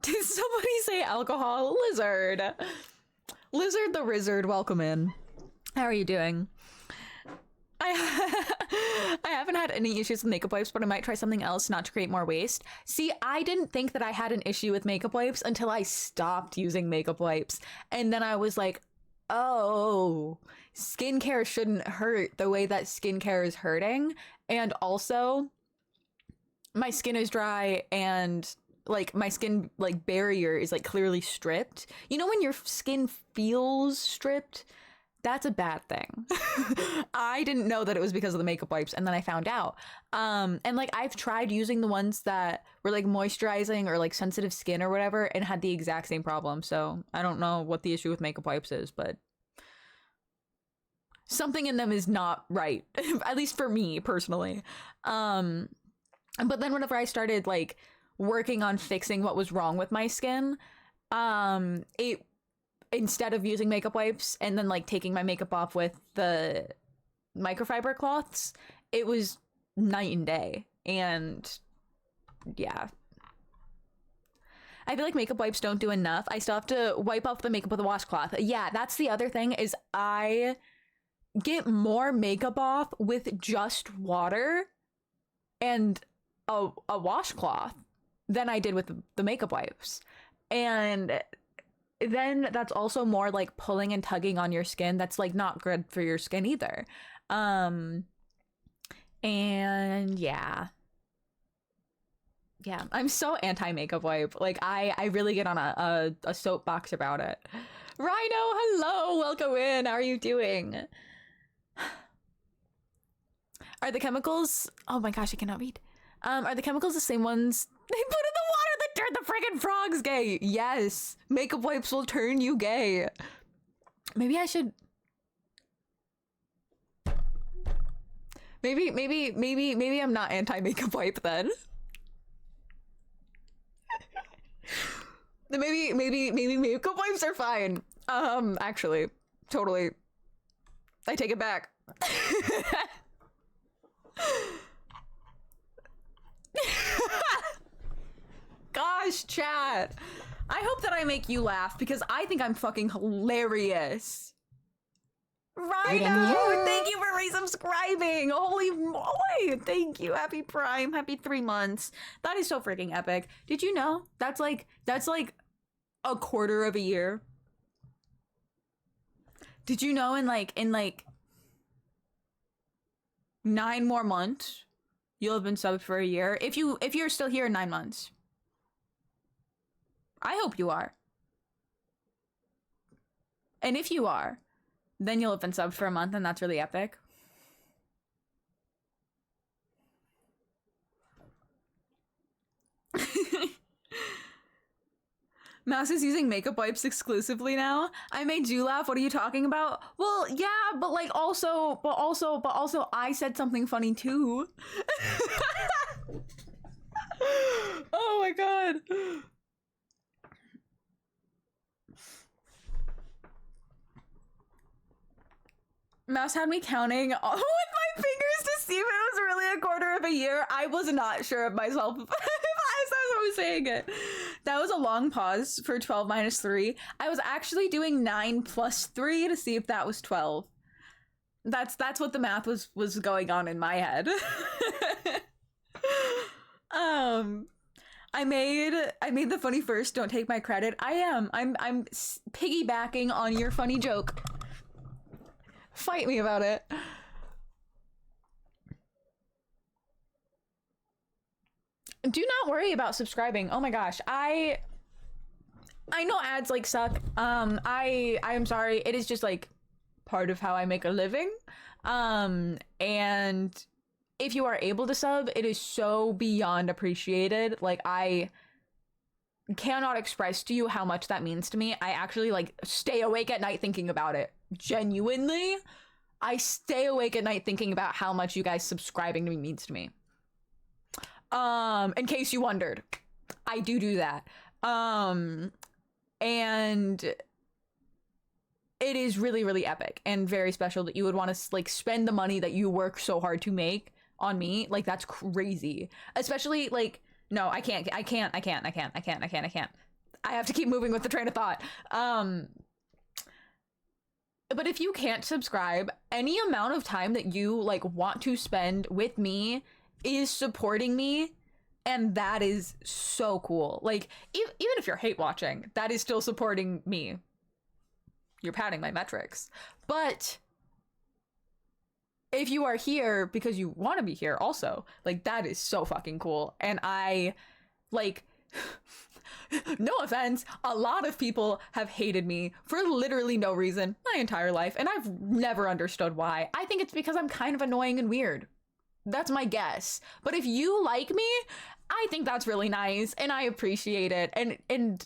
Did somebody say alcohol? Lizard. Lizard the Rizzard, welcome in. How are you doing? I haven't had any issues with makeup wipes, but I might try something else not to create more waste. See, I didn't think that I had an issue with makeup wipes until I stopped using makeup wipes. And then I was like, oh, skincare shouldn't hurt the way that skincare is hurting. And also, my skin is dry and like my skin like barrier is like clearly stripped. You know when your skin feels stripped? That's a bad thing. I didn't know that it was because of the makeup wipes, and then I found out. And like I've tried using the ones that were like moisturizing or like sensitive skin or whatever and had the exact same problem. So I don't know what the issue with makeup wipes is, but something in them is not right. At least for me personally. But then whenever I started like working on fixing what was wrong with my skin, it instead of using makeup wipes and then like taking my makeup off with the microfiber cloths, it was night and day. And yeah, I feel like makeup wipes don't do enough. I still have to wipe off the makeup with a washcloth. Yeah, that's the other thing is I get more makeup off with just water and a washcloth than I did with the makeup wipes. And then that's also more like pulling and tugging on your skin. That's like not good for your skin either. And yeah, I'm so anti makeup wipe. Like I really get on a soapbox about it. Rhino, hello, welcome in. How are you doing? Are the chemicals? Oh my gosh, I cannot read. Are the chemicals the same ones they put in the water that turned the friggin' frogs gay? Yes, makeup wipes will turn you gay. Maybe I should. Maybe I'm not anti-makeup wipe then. maybe makeup wipes are fine. Actually, totally. I take it back. Gosh, chat. I hope that I make you laugh because I think I'm fucking hilarious. Rhino, thank you for resubscribing. Holy moly, thank you. Happy Prime, happy 3 months. That is so freaking epic. Did you know that's like a quarter of a year? Did you know in like 9 more months you'll have been subbed for a year? If you're still here in 9 months. I hope you are. And if you are, then you'll have been subbed for a month, and that's really epic. Mouse is using makeup wipes exclusively now. I made you laugh. What are you talking about? Well, yeah, but like also I said something funny too. Oh my god. Mouse had me counting with my fingers to see if it was really a quarter of a year. I was not sure of myself as I was saying it. That was a long pause for 12 minus 3. I was actually doing 9 plus 3 to see if that was 12. That's what the math was going on in my head. I made the funny first. Don't take my credit. I am. I'm piggybacking on your funny joke. Fight me about it. Do not worry about subscribing. Oh my gosh. I know ads like suck. I am sorry. It is just like part of how I make a living. And if you are able to sub, it is so beyond appreciated. Like I cannot express to you how much that means to me. I actually like stay awake at night thinking about it. Genuinely, I stay awake at night thinking about how much you guys subscribing to me means to me. In case you wondered, I do that. And it is really, really epic and very special that you would want to like spend the money that you work so hard to make on me. Like, that's crazy. Especially like, no, I can't. I have to keep moving with the train of thought. But if you can't subscribe, any amount of time that you like want to spend with me is supporting me, and that is so cool. Like, even if you're hate watching, that is still supporting me. You're padding my metrics. But if you are here because you want to be here also, like, that is so fucking cool. And I, like, no offense, a lot of people have hated me for literally no reason my entire life, and I've never understood why. I think it's because I'm kind of annoying and weird. That's my guess. But if you like me, I think that's really nice, and I appreciate it. And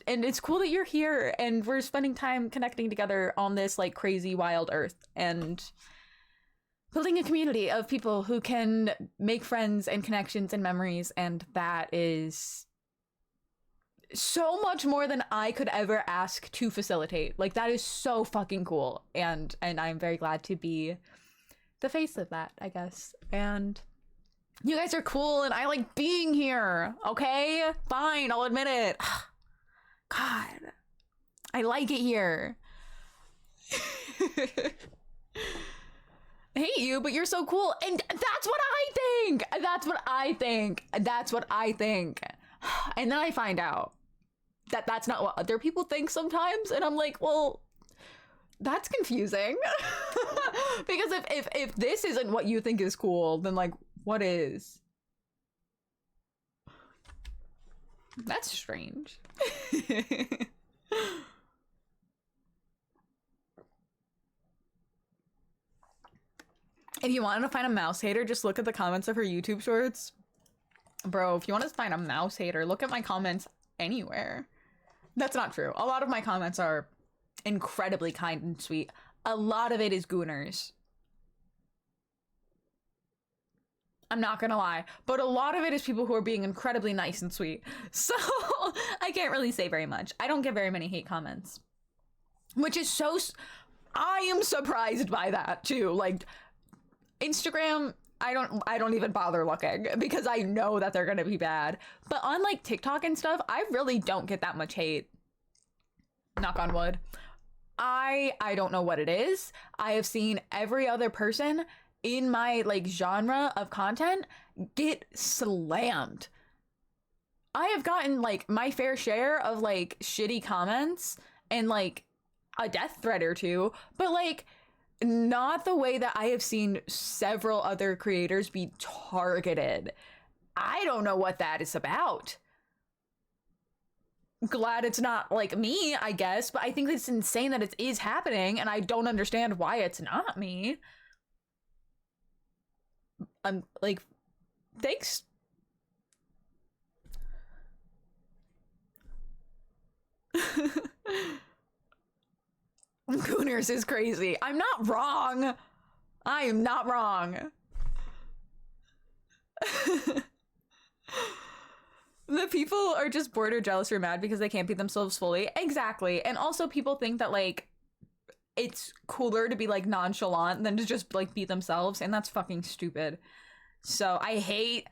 it's cool that you're here and we're spending time connecting together on this like crazy wild earth and building a community of people who can make friends and connections and memories, and that is so much more than I could ever ask to facilitate. Like, that is so fucking cool, and I'm very glad to be the face of that, I guess. And you guys are cool, and I like being here. Okay, fine, I'll admit it. God, I like it here. I hate you, but you're so cool, and that's what I think. That's what I think. That's what I think. And then I find out that that's not what other people think sometimes, and I'm like, well, that's confusing. Because if this isn't what you think is cool, then like, what is? That's strange. If you wanted to find a mouse hater, just look at the comments of her YouTube shorts. Bro, if you want to find a mouse hater, look at my comments anywhere. That's not true. A lot of my comments are incredibly kind and sweet. A lot of it is gooners. I'm not gonna lie, but a lot of it is people who are being incredibly nice and sweet. So I can't really say very much. I don't get very many hate comments, which is so, I am surprised by that too. Like, Instagram, I don't even bother looking because I know that they're gonna be bad. But on like TikTok and stuff, I really don't get that much hate. Knock on wood. I don't know what it is. I have seen every other person in my like genre of content get slammed. I have gotten like my fair share of like shitty comments and like a death threat or two, but like not the way that I have seen several other creators be targeted. I don't know what that is about. Glad it's not like me, I guess, but I think it's insane that it is happening, and I don't understand why it's not me. I'm like, thanks. Gooners is crazy. I'm not wrong. I am not wrong. The people are just bored or jealous or mad because they can't be themselves fully. Exactly. And also people think that like it's cooler to be like nonchalant than to just like be themselves, and that's fucking stupid. So I hate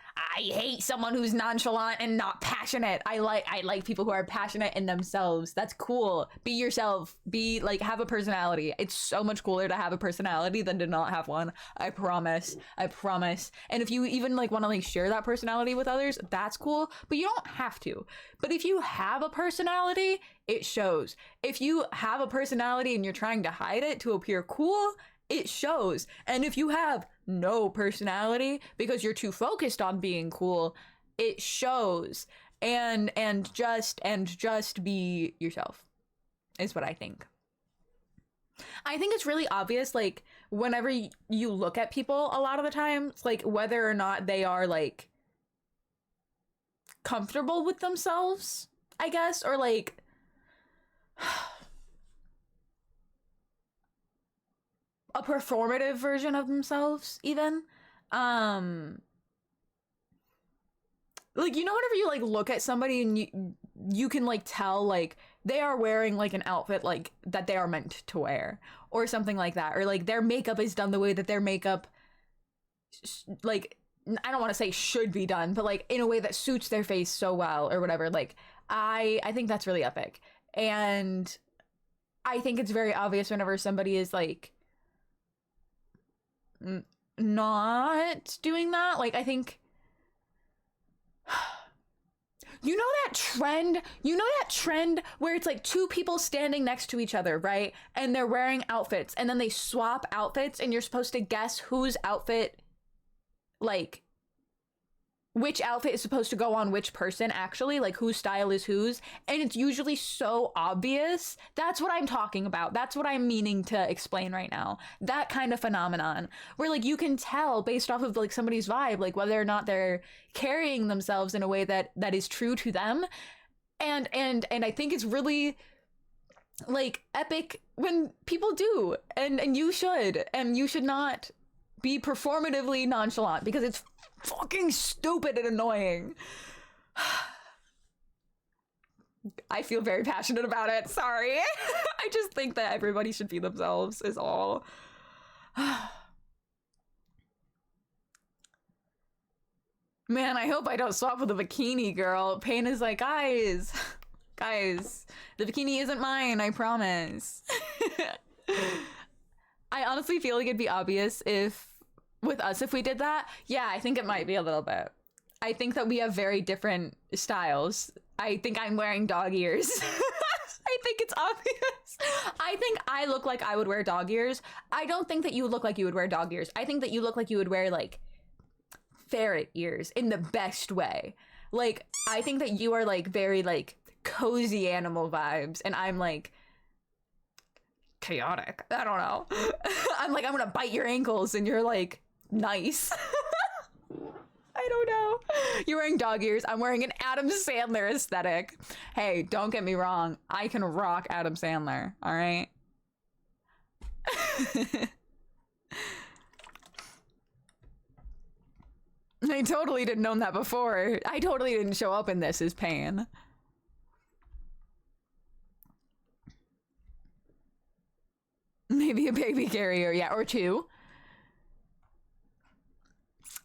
someone who's nonchalant and not passionate. I like people who are passionate in themselves. That's cool. Be yourself. Be like, have a personality. It's so much cooler to have a personality than to not have one. I promise. I promise. And if you even like want to like share that personality with others, that's cool, but you don't have to. But if you have a personality, it shows. If you have a personality and you're trying to hide it to appear cool, it shows. And if you have no personality because you're too focused on being cool, it shows. And just be yourself is what I think. I think it's really obvious, like, whenever you look at people a lot of the time, it's like whether or not they are like comfortable with themselves, I guess, or like a performative version of themselves even. Like, you know, whenever you like look at somebody and you can like tell like they are wearing like an outfit like that they are meant to wear or something like that, or like their makeup is done the way that their makeup like, I don't want to say should be done, but like in a way that suits their face so well or whatever. Like I think that's really epic. And I think it's very obvious whenever somebody is like not doing that. Like I think you know that trend where it's like two people standing next to each other, right? And they're wearing outfits and then they swap outfits and you're supposed to guess whose outfit, like which outfit is supposed to go on which person actually, like whose style is whose, and it's usually so obvious. That's what I'm talking about. That's what I'm meaning to explain right now. That kind of phenomenon where like you can tell based off of like somebody's vibe, like whether or not they're carrying themselves in a way that is true to them. And I think it's really like epic when people do, and you should not be performatively nonchalant because it's fucking stupid and annoying. I feel very passionate about it. Sorry. I just think that everybody should be themselves is all. Man, I hope I don't swap with a bikini girl. Pain is like, guys, the bikini isn't mine, I promise. I honestly feel like it'd be obvious if we did that. Yeah, I think it might be a little bit. I think that we have very different styles. I think I'm wearing dog ears. I think it's obvious. I think I look like I would wear dog ears. I don't think that you look like you would wear dog ears. I think that you look like you would wear like ferret ears in the best way. Like, I think that you are like very like cozy animal vibes and I'm like chaotic. I don't know. I'm like, I'm gonna bite your ankles and you're like nice. I don't know. You're wearing dog ears. I'm wearing an Adam Sandler aesthetic. Hey, don't get me wrong. I can rock Adam Sandler. All right. I totally didn't know that before. I totally didn't show up in this as Pain. Maybe a baby carrier, yeah, or two.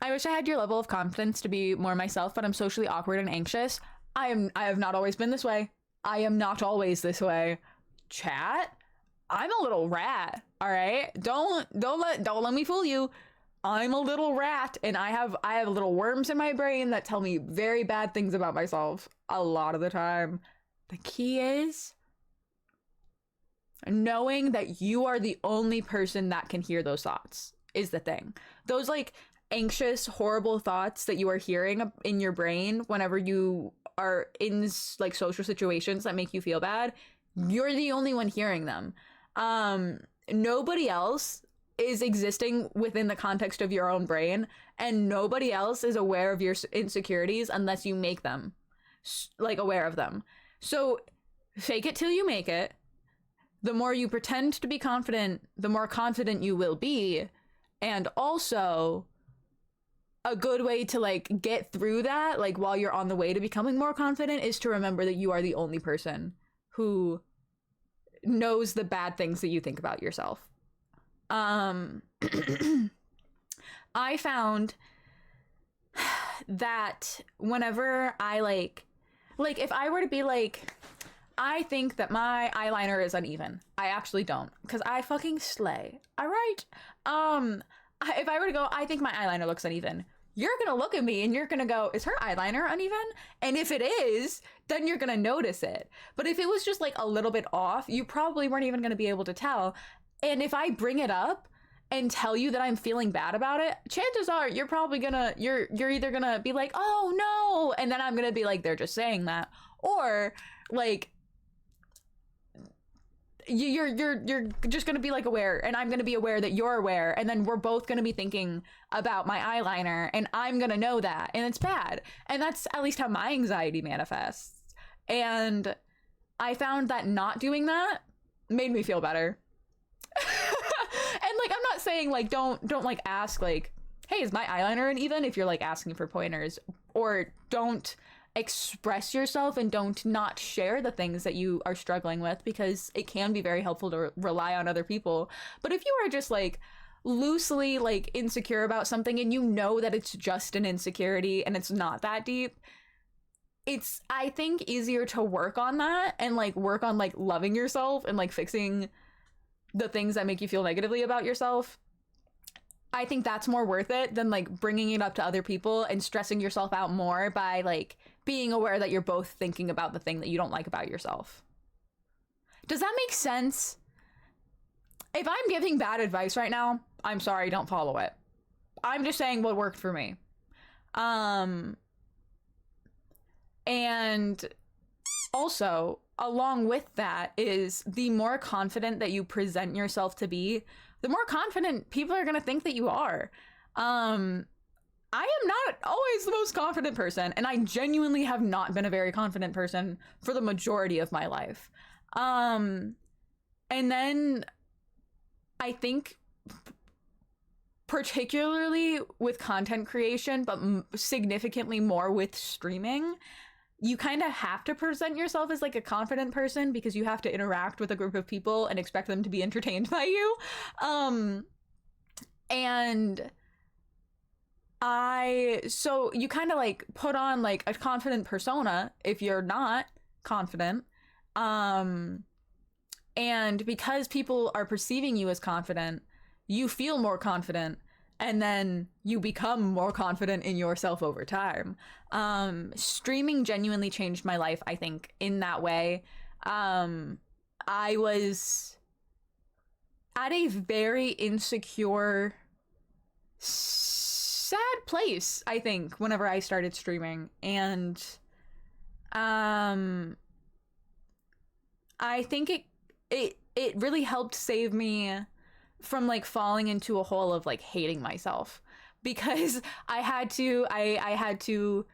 I wish I had your level of confidence to be more myself, but I'm socially awkward and anxious. I have not always been this way. I am not always this way. Chat? I'm a little rat, all right? Don't let me fool you. I'm a little rat and I have little worms in my brain that tell me very bad things about myself a lot of the time. The key is knowing that you are the only person that can hear those thoughts is the thing. Those like anxious, horrible thoughts that you are hearing in your brain whenever you are in like social situations that make you feel bad, you're the only one hearing them. Nobody else is existing within the context of your own brain, and nobody else is aware of your insecurities unless you make them like aware of them. So fake it till you make it. The more you pretend to be confident, the more confident you will be. And also a good way to like get through that, like while you're on the way to becoming more confident, is to remember that you are the only person who knows the bad things that you think about yourself. I found that whenever I like if I were to be like, I think that my eyeliner is uneven. I actually don't, because I fucking slay. All right. If I were to go, I think my eyeliner looks uneven. You're gonna look at me and you're gonna go, is her eyeliner uneven? And if it is, then you're gonna notice it. But if it was just like a little bit off, you probably weren't even gonna be able to tell. And if I bring it up and tell you that I'm feeling bad about it, chances are you're probably gonna, you're either gonna be like, oh no, and then I'm gonna be like, they're just saying that, or like you're just gonna be like aware, and I'm gonna be aware that you're aware, and then we're both gonna be thinking about my eyeliner, and I'm gonna know that, and it's bad. And that's at least how my anxiety manifests. And I found that not doing that made me feel better. And like, I'm not saying like don't like ask like, hey, is my eyeliner uneven, if you're like asking for pointers, or don't express yourself and don't not share the things that you are struggling with, because it can be very helpful to rely on other people. But if you are just like loosely like insecure about something and you know that it's just an insecurity and it's not that deep, it's, I think, easier to work on that and like work on like loving yourself and like fixing the things that make you feel negatively about yourself. I think that's more worth it than like bringing it up to other people and stressing yourself out more by like being aware that you're both thinking about the thing that you don't like about yourself. Does that make sense? If I'm giving bad advice right now, I'm sorry, don't follow it. I'm just saying what worked for me. And also, along with that is the more confident that you present yourself to be, the more confident people are going to think that you are. I am not always the most confident person, and I genuinely have not been a very confident person for the majority of my life. And then I think particularly with content creation, but significantly more with streaming, you kind of have to present yourself as like a confident person because you have to interact with a group of people and expect them to be entertained by you. So you kind of like put on like a confident persona if you're not confident. And because people are perceiving you as confident, you feel more confident, and then you become more confident in yourself over time. Streaming genuinely changed my life, I think, in that way. I was at a very insecure, sad place, I think, whenever I started streaming. And I think it really helped save me from like falling into a hole of like hating myself, because I had to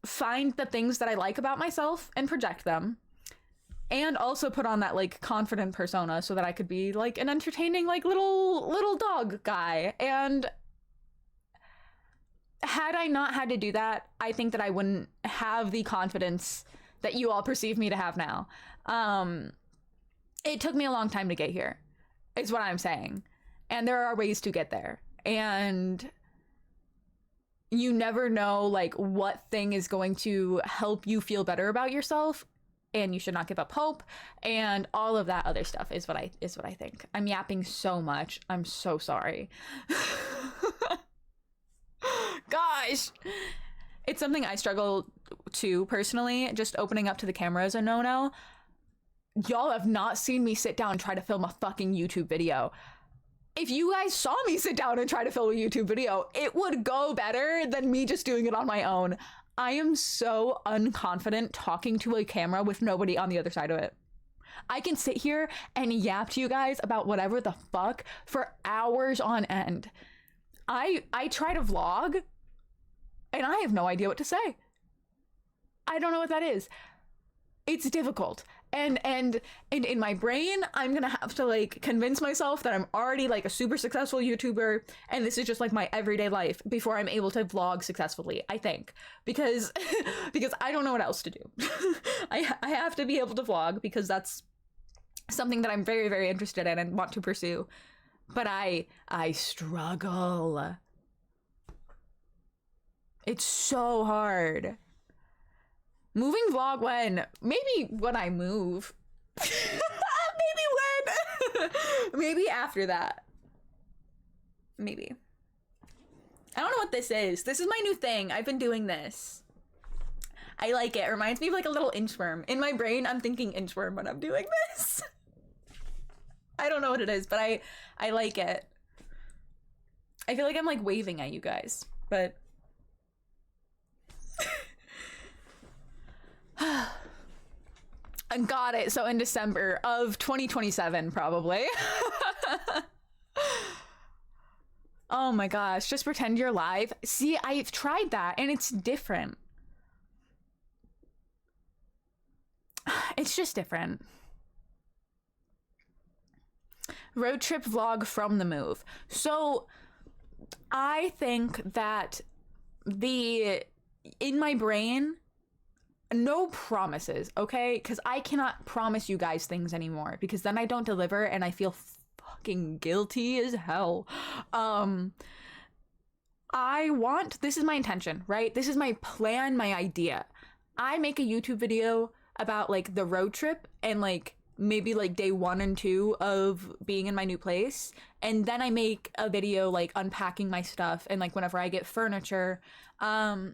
find the things that I like about myself and project them, and also put on that like confident persona so that I could be like an entertaining like little dog guy. And had I not had to do that, I think that I wouldn't have the confidence that you all perceive me to have now. It took me a long time to get here, is what I'm saying. And there are ways to get there. And you never know like what thing is going to help you feel better about yourself, and you should not give up hope, and all of that other stuff is what I think. I'm yapping so much. I'm so sorry. Gosh. It's something I struggle to personally. Just opening up to the camera is a no-no. Y'all have not seen me sit down and try to film a fucking YouTube video. If you guys saw me sit down and try to film a YouTube video, it would go better than me just doing it on my own. I am so unconfident talking to a camera with nobody on the other side of it. I can sit here and yap to you guys about whatever the fuck for hours on end. I try to vlog and I have no idea what to say. I don't know what that is. It's difficult. And in my brain, I'm gonna have to like convince myself that I'm already like a super successful YouTuber, and this is just like my everyday life before I'm able to vlog successfully, I think. Because I don't know what else to do. I have to be able to vlog because that's something that I'm very, very interested in and want to pursue. But I struggle. It's so hard. Moving vlog when? Maybe when I move. Maybe when? Maybe after that. Maybe. I don't know what this is. This is my new thing. I've been doing this. I like it. It reminds me of like a little inchworm. In my brain, I'm thinking inchworm when I'm doing this. I don't know what it is, but I like it. I feel like I'm like waving at you guys, but... I got it. So in December of 2027, probably. Oh my gosh, just pretend you're live. See, I've tried that and it's different. It's just different. Road trip vlog from the move. So I think that the in my brain, no promises, okay? Because I cannot promise you guys things anymore, because then I don't deliver and I feel fucking guilty as hell. This is my intention, right? This is my plan, my idea. I make a YouTube video about like the road trip and like maybe like day 1 and 2 of being in my new place, and then I make a video like unpacking my stuff and like whenever I get furniture. I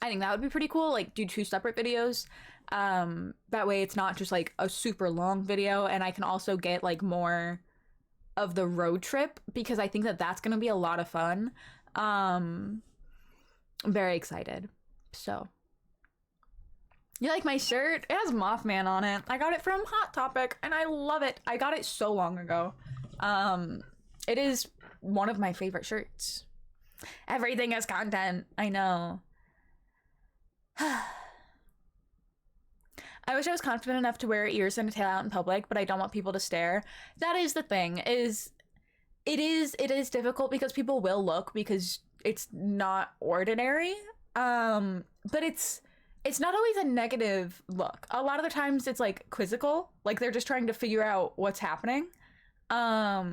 think that would be pretty cool, like do 2 separate videos. That way it's not just like a super long video, and I can also get like more of the road trip, because I think that that's gonna be a lot of fun. I'm very excited. So you like my shirt? It has Mothman on it. I got it from Hot Topic and I love it. I got it so long ago. It is one of my favorite shirts. Everything is content. I know. I wish I was confident enough to wear ears and a tail out in public, but I don't want people to stare. That is the thing, it is difficult because people will look, because it's not ordinary. But it's not always a negative look. A lot of the times it's like quizzical, like they're just trying to figure out what's happening. But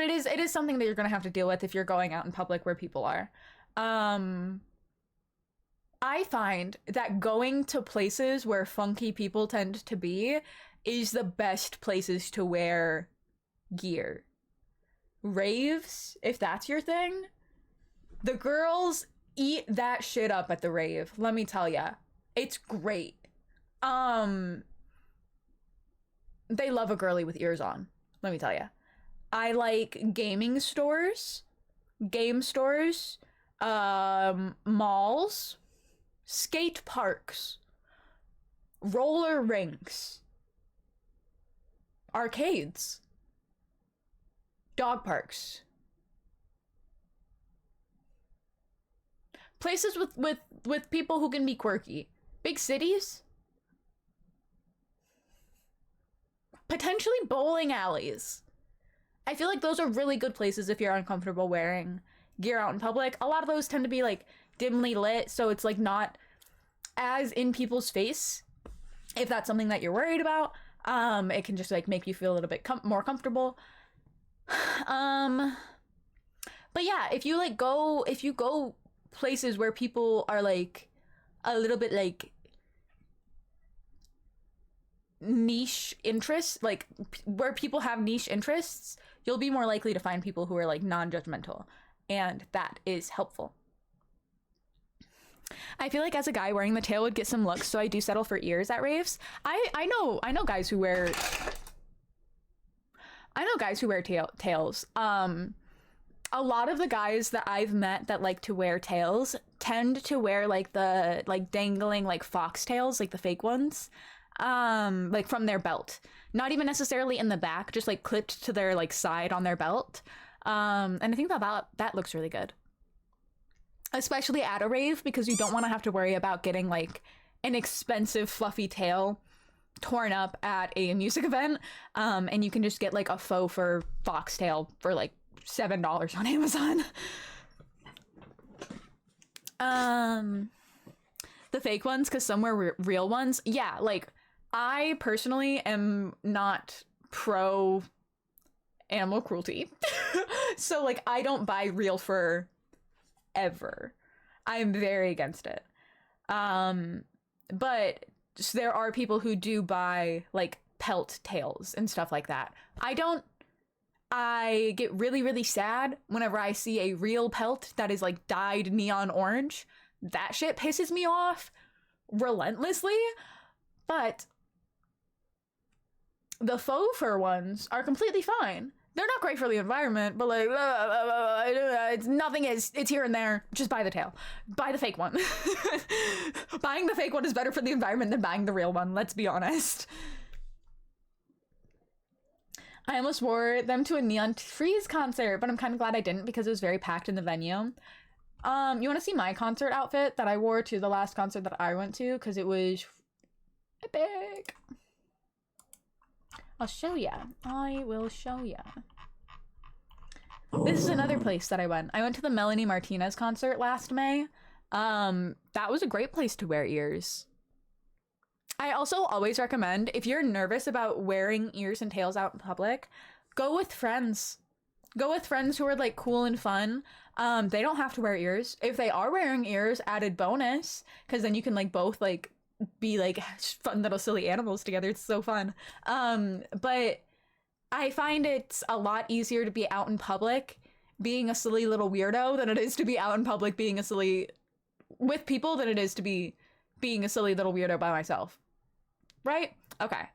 it is something that you're gonna have to deal with if you're going out in public where people are. I find that going to places where funky people tend to be is the best places to wear gear. Raves, if that's your thing, the girls eat that shit up at the rave, let me tell ya. It's great. They love a girly with ears on, let me tell ya. I like gaming stores, game stores, malls, skate parks, roller rinks, arcades, dog parks, places with people who can be quirky, big cities, potentially bowling alleys. I feel like those are really good places if you're uncomfortable wearing gear out in public. A lot of those tend to be like dimly lit, so it's like not as in people's face. If that's something that you're worried about, it can just like make you feel a little bit more comfortable. But yeah, if you go places where people are like a little bit like niche interests, like where people have niche interests, you'll be more likely to find people who are like non-judgmental, and that is helpful. I feel like as a guy, wearing the tail would get some looks, so I do settle for ears at raves. I know guys who wear tails. A lot of the guys that I've met that like to wear tails tend to wear like the like dangling like foxtails, like the fake ones, like from their belt. Not even necessarily in the back, just like clipped to their like side on their belt. And I think that looks really good. Especially at a rave, because you don't want to have to worry about getting like an expensive fluffy tail torn up at a music event. And you can just get like a faux fur foxtail for like $7 on Amazon. The fake ones, because some were real ones. Yeah, like I personally am not pro animal cruelty. So like I don't buy real fur ever. I'm very against it. But there are people who do buy like pelt tails and stuff like that. I get really, really sad whenever I see a real pelt that is like dyed neon orange. That shit pisses me off relentlessly. But the faux fur ones are completely fine. They're not great for the environment, but like, it's here and there. Just buy the tail. Buy the fake one. Buying the fake one is better for the environment than buying the real one, let's be honest. I almost wore them to a Neon Freeze concert, but I'm kind of glad I didn't, because it was very packed in the venue. You want to see my concert outfit that I wore to the last concert that I went to? Because it was epic. I'll show ya. I will show ya. This is another place that I went. I went to the Melanie Martinez concert last May. That was a great place to wear ears. I also always recommend, if you're nervous about wearing ears and tails out in public, go with friends. Go with friends who are like cool and fun. They don't have to wear ears. If they are wearing ears, added bonus, because then you can like both like be like fun little silly animals together. It's so fun. But I find it's a lot easier to be out in public being a silly little weirdo than it is to be out in public being a silly with people than it is to be being a silly little weirdo by myself. Right? Okay.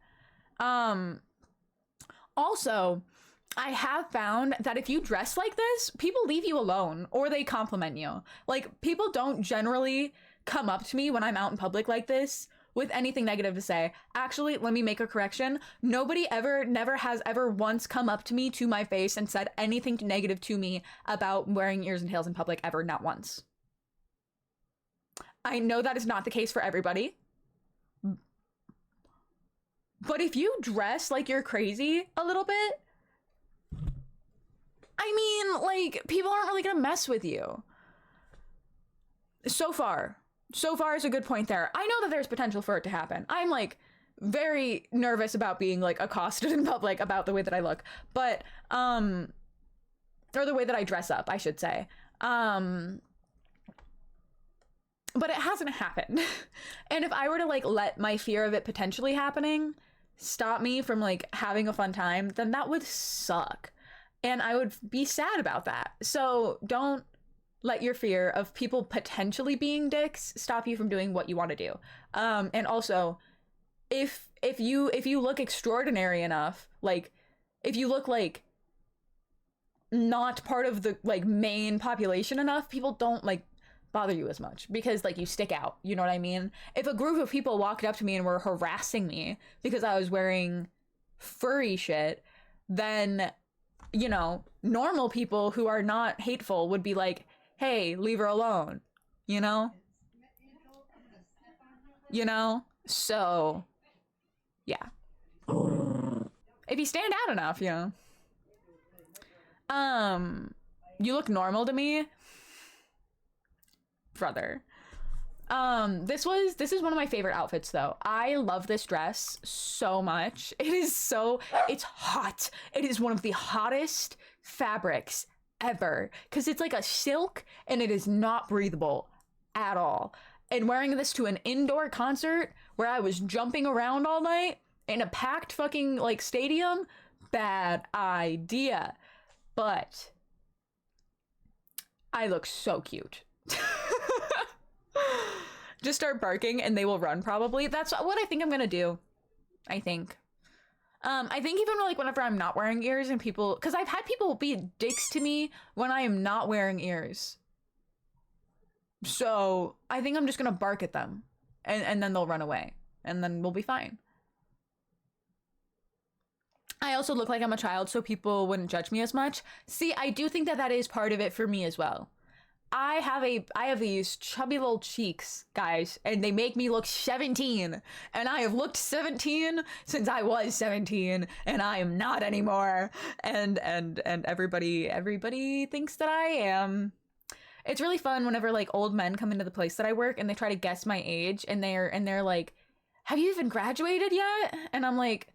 Also, I have found that if you dress like this, people leave you alone or they compliment you. Like, people don't generally come up to me when I'm out in public like this with anything negative to say. Actually, let me make a correction. Nobody never has ever once come up to me to my face and said anything negative to me about wearing ears and tails in public ever, not once. I know that is not the case for everybody. But if you dress like you're crazy a little bit, I mean, like, people aren't really gonna mess with you. So far is a good point there. I know that there's potential for it to happen. I'm like very nervous about being like accosted in public about the way that I look, but or the way that I dress up, I should say. But it hasn't happened. And if I were to like let my fear of it potentially happening stop me from like having a fun time, then that would suck. And I would be sad about that. So don't let your fear of people potentially being dicks stop you from doing what you want to do. And also, if you look extraordinary enough, like if you look like not part of the like main population enough, people don't like bother you as much because like you stick out. You know what I mean? If a group of people walked up to me and were harassing me because I was wearing furry shit, then, you know, normal people who are not hateful would be like, hey, leave her alone, you know? You know? So, yeah. If you stand out enough, you know. You look normal to me, brother. This is one of my favorite outfits though. I love this dress so much. It's hot. It is one of the hottest fabrics ever because it's like a silk and it is not breathable at all. And wearing this to an indoor concert where I was jumping around all night in a packed fucking like stadium, bad idea. But I look so cute. Just start barking and they will run probably. That's what I think I'm gonna do. I think even like whenever I'm not wearing ears and people, because I've had people be dicks to me when I am not wearing ears. So I think I'm just gonna bark at them and then they'll run away and then we'll be fine. I also look like I'm a child so people wouldn't judge me as much. See, I do think that that is part of it for me as well. I have these chubby little cheeks, guys, and they make me look 17. And I have looked 17 since I was 17, and I am not anymore. And everybody thinks that I am. It's really fun whenever like old men come into the place that I work and they try to guess my age and they're like, "Have you even graduated yet?" And I'm like,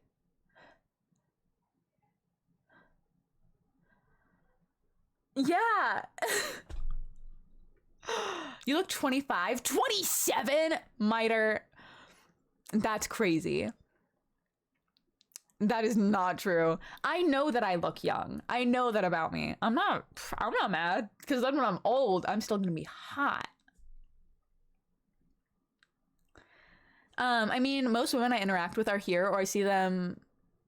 "Yeah." You look 25, 27, miter. That's crazy. That is not true. I know that I look young. I know that about me. I'm not mad because then when I'm old, I'm still gonna be hot. I mean, most women I interact with are here or I see them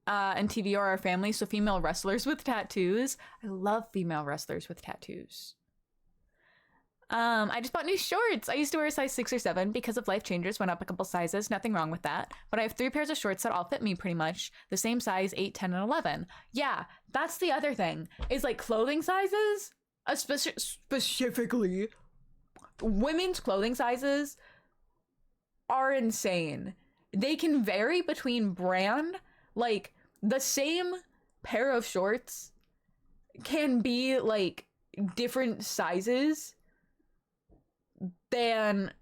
in TV or our family. So female wrestlers with tattoos. I love female wrestlers with tattoos. I just bought new shorts. I used to wear a size 6 or 7 because of life changes, went up a couple sizes, nothing wrong with that. But I have 3 pairs of shorts that all fit me pretty much the same size, 8, 10, and 11. Yeah, that's the other thing, is like clothing sizes, specifically, women's clothing sizes are insane. They can vary between brand, like the same pair of shorts can be like different sizes than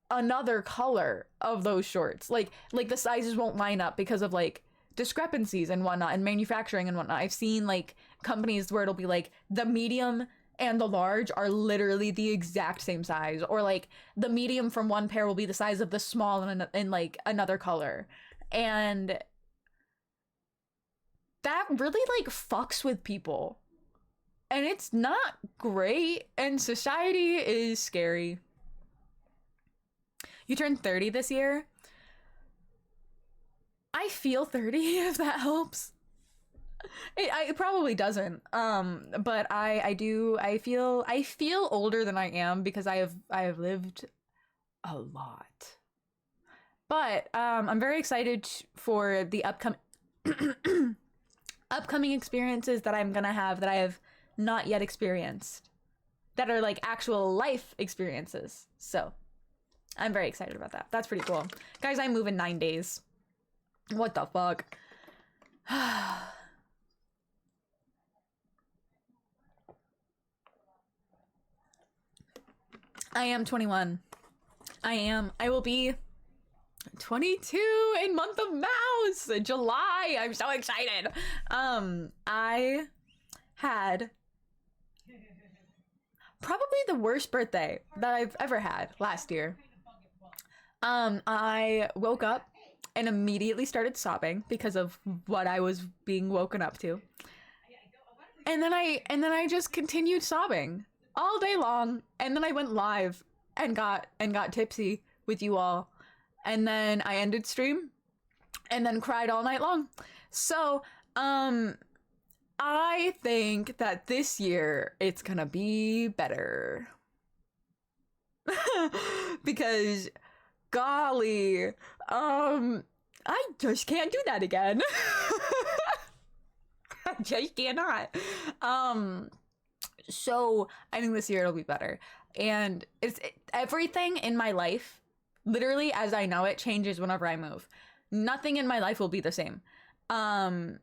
another color of those shorts. Like the sizes won't line up because of like discrepancies and whatnot and manufacturing and whatnot. I've seen like companies where it'll be like the medium and the large are literally the exact same size, or like the medium from one pair will be the size of the small in like another color. And that really like fucks with people. And it's not great, and society is scary. You turned 30 this year. I feel 30, if that helps. It probably doesn't. But I do. I feel older than I am because I have lived a lot. But I'm very excited for the upcoming experiences that I'm gonna have that I have not yet experienced, that are like actual life experiences. So I'm very excited about that. That's pretty cool. Guys, I move in 9 days. What the fuck? I am 21. I will be 22 in month of Mouse, July. I'm so excited. I had probably the worst birthday that I've ever had last year. I woke up and immediately started sobbing because of what I was being woken up to. And then I just continued sobbing all day long, and then I went live and got tipsy with you all. And then I ended stream and then cried all night long. So, I think that this year it's gonna be better. Because golly, I just can't do that again. I just cannot. So I think this year it'll be better. And everything in my life, literally as I know it, changes whenever I move. Nothing in my life will be the same. And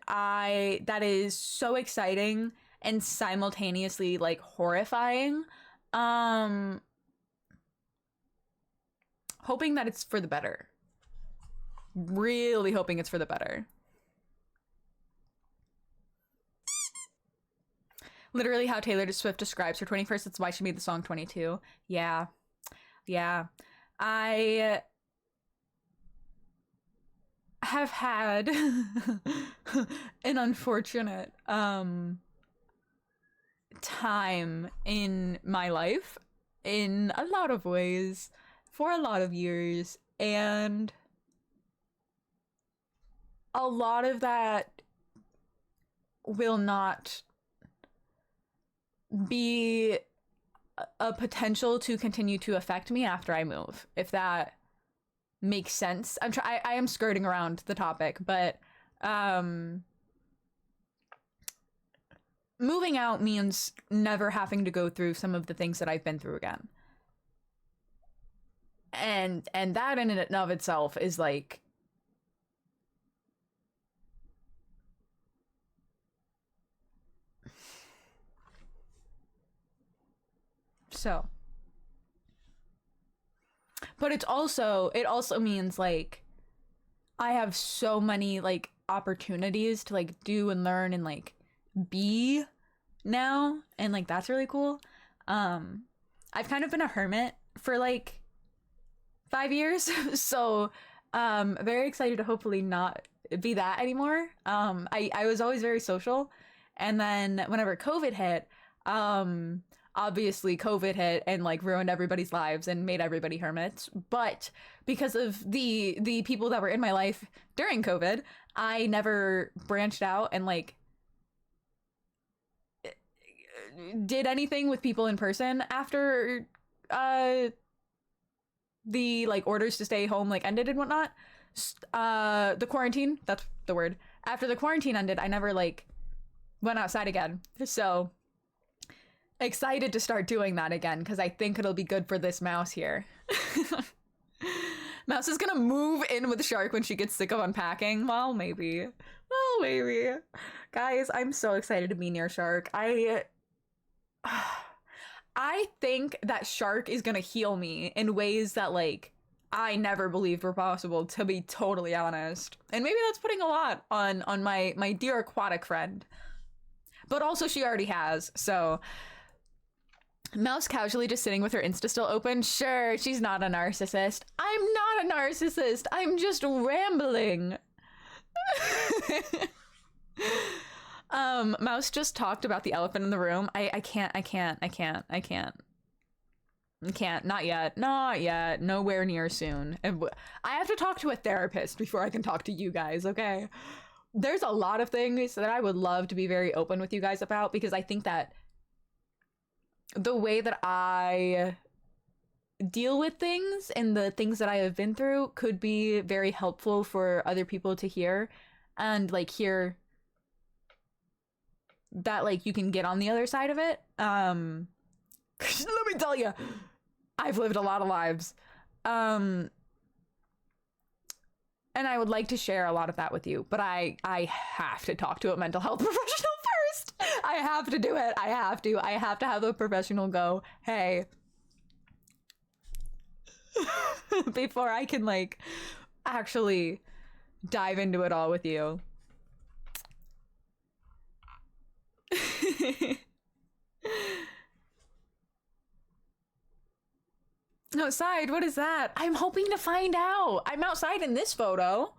that is so exciting and simultaneously like horrifying. Hoping that it's for the better. Really hoping it's for the better. Literally how Taylor Swift describes her 21st, that's why she made the song 22. Yeah. I have had an unfortunate time in my life in a lot of ways for a lot of years, and a lot of that will not be a potential to continue to affect me after I move, if that makes sense. I am skirting around the topic, but moving out means never having to go through some of the things that I've been through again. And that in and of itself is like so. But it also means like I have so many like opportunities to like do and learn and like be now, and like that's really cool. I've kind of been a hermit for like 5 years, so very excited to hopefully not be that anymore. I was always very social, and then whenever COVID hit, obviously COVID hit and like ruined everybody's lives and made everybody hermits. But because of the people that were in my life during COVID, I never branched out and like did anything with people in person after the like orders to stay home like ended and whatnot. The quarantine, that's the word. After the quarantine ended, I never like went outside again. So excited to start doing that again because I think it'll be good for this mouse here. Mouse is gonna move in with Shark when she gets sick of unpacking. Well, maybe. Well, maybe. Guys, I'm so excited to be near Shark. I think that Shark is gonna heal me in ways that, like, I never believed were possible, to be totally honest. And maybe that's putting a lot on my dear aquatic friend. But also she already has, so... Mouse casually just sitting with her Insta still open. Sure, she's not a narcissist. I'm not a narcissist. I'm just rambling. Mouse just talked about the elephant in the room. I can't. Not yet. Nowhere near soon. I have to talk to a therapist before I can talk to you guys, okay? There's a lot of things that I would love to be very open with you guys about, because I think that the way that I deal with things and the things that I have been through could be very helpful for other people to hear, and like hear that like you can get on the other side of it. Let me tell you, I've lived a lot of lives. And I would like to share a lot of that with you, but I have to talk to a mental health professional first. I have to do it. I have to have a professional go, hey, before I can like actually dive into it all with you. Outside? What is that? I'm hoping to find out. I'm outside in this photo.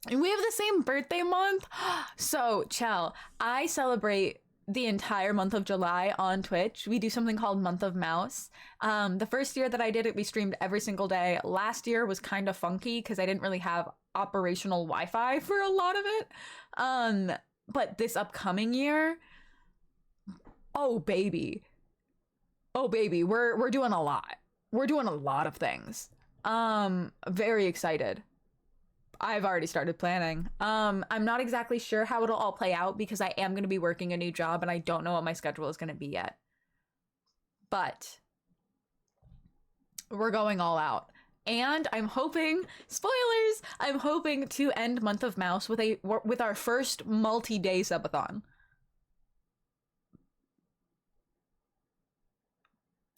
And we have the same birthday month. So, Chell, I celebrate the entire month of July on Twitch. We do something called Month of Mouse. The first year that I did it, we streamed every single day. Last year was kind of funky because I didn't really have operational Wi-Fi for a lot of it. But this upcoming year, oh baby, we're doing a lot. We're doing a lot of things. Very excited. I've already started planning. I'm not exactly sure how it'll all play out because I am going to be working a new job and I don't know what my schedule is going to be yet. But we're going all out. And I'm hoping, spoilers, I'm hoping to end Month of Mouse with our first multi-day subathon.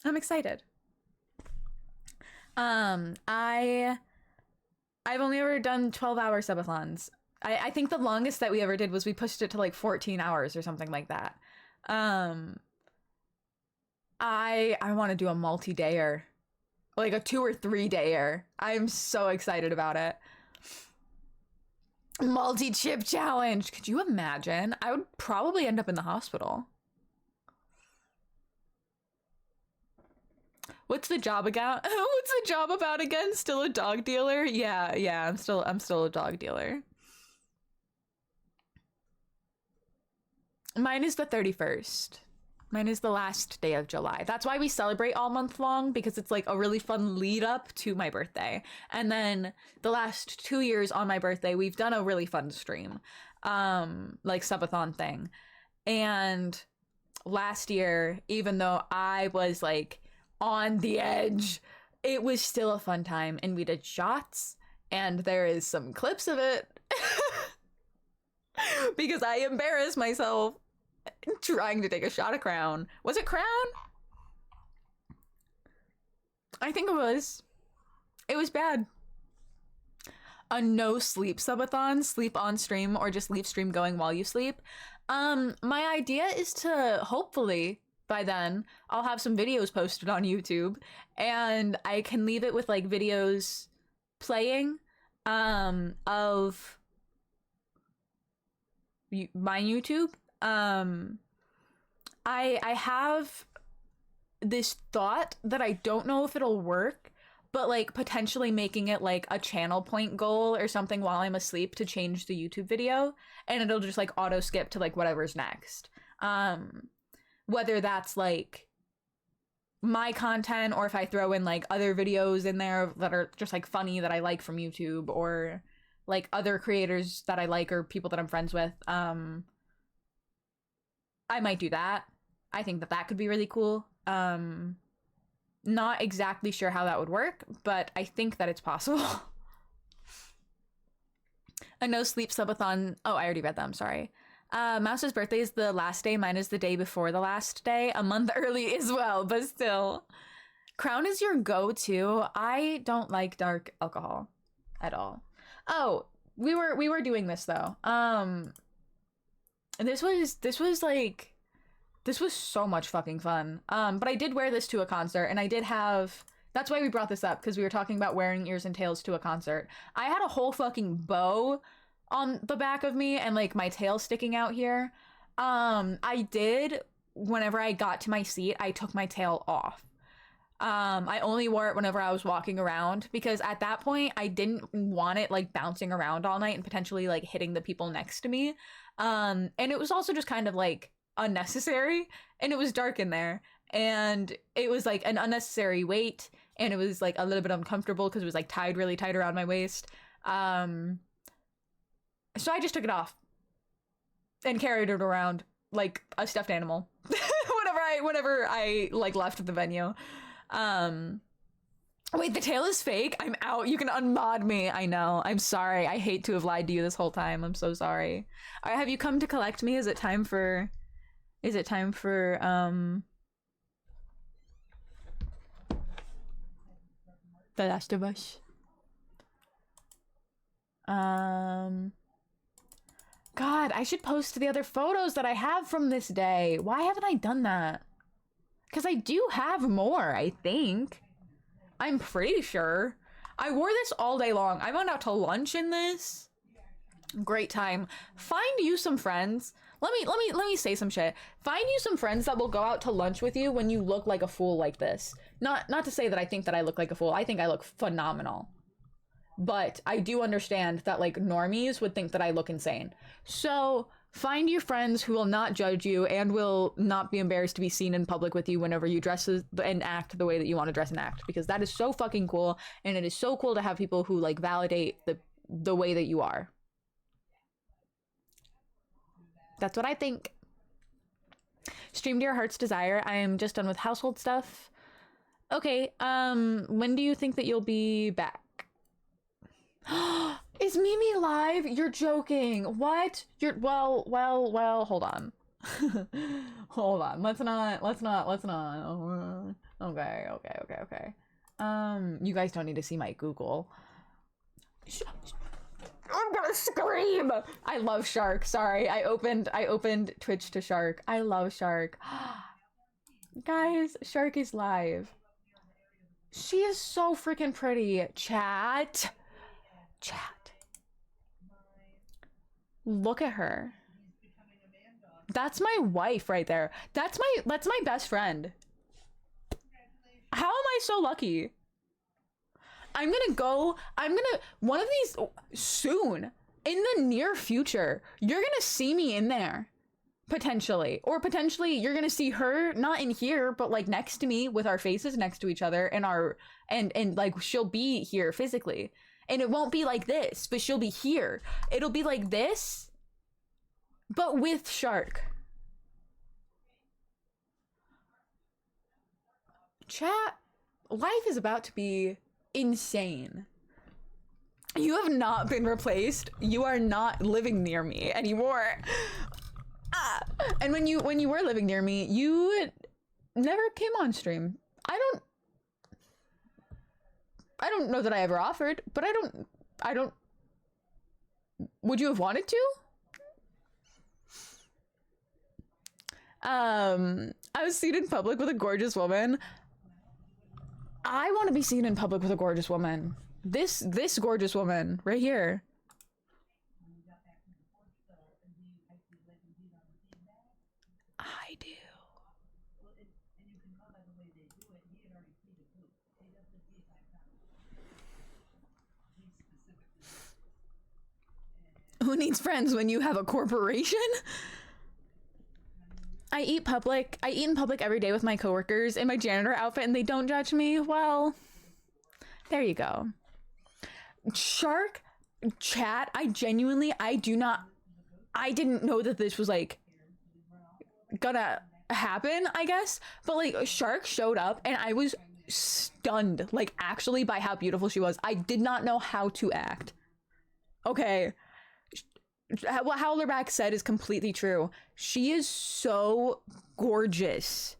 I'm excited. I've only ever done 12-hour subathons. I think the longest that we ever did was we pushed it to like 14 hours or something like that. I want to do a multi-dayer, like a 2 or 3 dayer. I'm so excited about it. Multi-chip challenge. Could you imagine? I would probably end up in the hospital. What's the job about? What's the job about again? Still a dog dealer? Yeah, I'm still a dog dealer. Mine is the 31st. Mine is the last day of July. That's why we celebrate all month long, because it's like a really fun lead up to my birthday. And then the last 2 years on my birthday, we've done a really fun stream, like subathon thing. And last year, even though I was like on the edge, it was still a fun time, and we did shots, and there is some clips of it because I embarrassed myself trying to take a shot of Crown. Was it Crown? I think it was. It was bad. A no sleep subathon, sleep on stream or just leave stream going while you sleep. My idea is to hopefully by then I'll have some videos posted on YouTube and I can leave it with like videos playing of my YouTube. I have this thought that I don't know if it'll work, but like potentially making it like a channel point goal or something while I'm asleep to change the YouTube video, and it'll just like auto skip to like whatever's next. Whether that's like my content or if I throw in like other videos in there that are just like funny that I like from YouTube, or like other creators that I like or people that I'm friends with. I might do that. I think that that could be really cool. Not exactly sure how that would work, but I think that it's possible. A no sleep subathon. Oh, I already read that. I'm sorry. Mouse's birthday is the last day. Mine is the day before the last day. A month early as well, but still. Crown is your go-to. I don't like dark alcohol at all. Oh, we were doing this though. This was so much fucking fun. But I did wear this to a concert, and I did have. That's why we brought this up, because we were talking about wearing ears and tails to a concert. I had a whole fucking bow on the back of me and like my tail sticking out here. I did, whenever I got to my seat, I took my tail off. I only wore it whenever I was walking around, because at that point I didn't want it like bouncing around all night and potentially like hitting the people next to me. And it was also just kind of like unnecessary, and it was dark in there, and it was like an unnecessary weight, and it was like a little bit uncomfortable because it was like tied really tight around my waist. So I just took it off and carried it around like a stuffed animal whenever I like left the venue. Wait, the tail is fake? I'm out. You can unmod me. I know. I'm sorry. I hate to have lied to you this whole time. I'm so sorry. All right, have you come to collect me? Is it time for The Last of Us? God, I should post the other photos that I have from this day. Why haven't I done that? Because I do have more, I think. I'm pretty sure. I wore this all day long. I went out to lunch in this. Great time. Find you some friends. Let me say some shit. Find you some friends that will go out to lunch with you when you look like a fool like this. Not to say that I think that I look like a fool. I think I look phenomenal. But I do understand that like normies would think that I look insane. So find your friends who will not judge you and will not be embarrassed to be seen in public with you whenever you dress and act the way that you want to dress and act, because that is so fucking cool, and it is so cool to have people who like validate the way that you are. That's what I think. Stream to your heart's desire. I am just done with household stuff. Okay, when do you think that you'll be back? Is Mimi live? You're joking. What? Well, hold on. Hold on. Let's not. Okay. You guys don't need to see my Google. I'm gonna scream. I love Shark. Sorry. I opened Twitch to Shark. I love Shark. Guys, Shark is live. She is so freaking pretty. Chat. Look at her. That's my wife right there. That's my best friend. How am I so lucky? One of these soon, in the near future, you're gonna see me in there. Potentially. Or potentially you're gonna see her, not in here, but like next to me with our faces next to each other, and like she'll be here physically. And it won't be like this, but she'll be here. It'll be like this, but with Shark. Chat, life is about to be insane. You have not been replaced. You are not living near me anymore. And when you were living near me, you never came on stream. I don't know that I ever offered, but I don't. Would you have wanted to? I was seen in public with a gorgeous woman. I want to be seen in public with a gorgeous woman. This gorgeous woman right here. I do. Who needs friends when you have a corporation? I eat in public every day with my coworkers in my janitor outfit, and they don't judge me. Well, there you go. Shark, chat, I didn't know that this was like gonna happen, I guess, but like Shark showed up and I was stunned, like actually, by how beautiful she was. I did not know how to act. Okay. What Howlerback said is completely true. She is so gorgeous.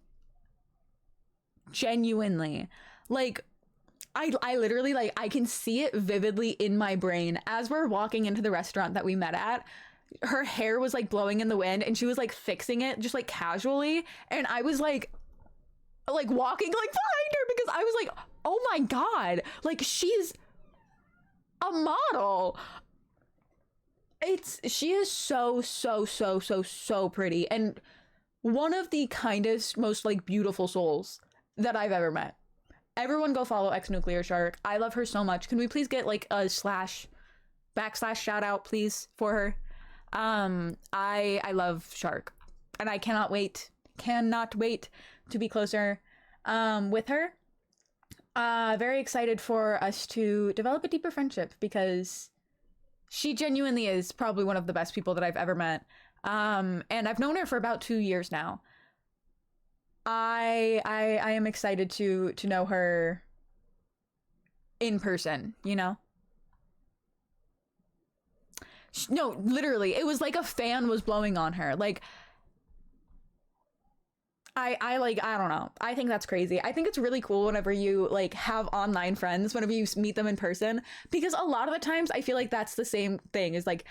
Genuinely. Like, I literally, like, I can see it vividly in my brain as we're walking into the restaurant that we met at. Her hair was like blowing in the wind and she was like fixing it just like casually, and I was like walking like behind her because I was like, oh my god, like she's a model. She is so pretty, and one of the kindest, most like beautiful souls that I've ever met. Everyone go follow X Nuclear Shark. I love her so much. Can we please get like a / shout out please for her? I love Shark, and I cannot wait to be closer with her. Very excited for us to develop a deeper friendship because she genuinely is probably one of the best people that I've ever met. And I've known her for about 2 years now. I am excited to know her in person, you know? No, literally, it was like a fan was blowing on her. Like, I don't know. I think that's crazy. I think it's really cool whenever you like have online friends, whenever you meet them in person, because a lot of the times I feel like that's the same thing, is like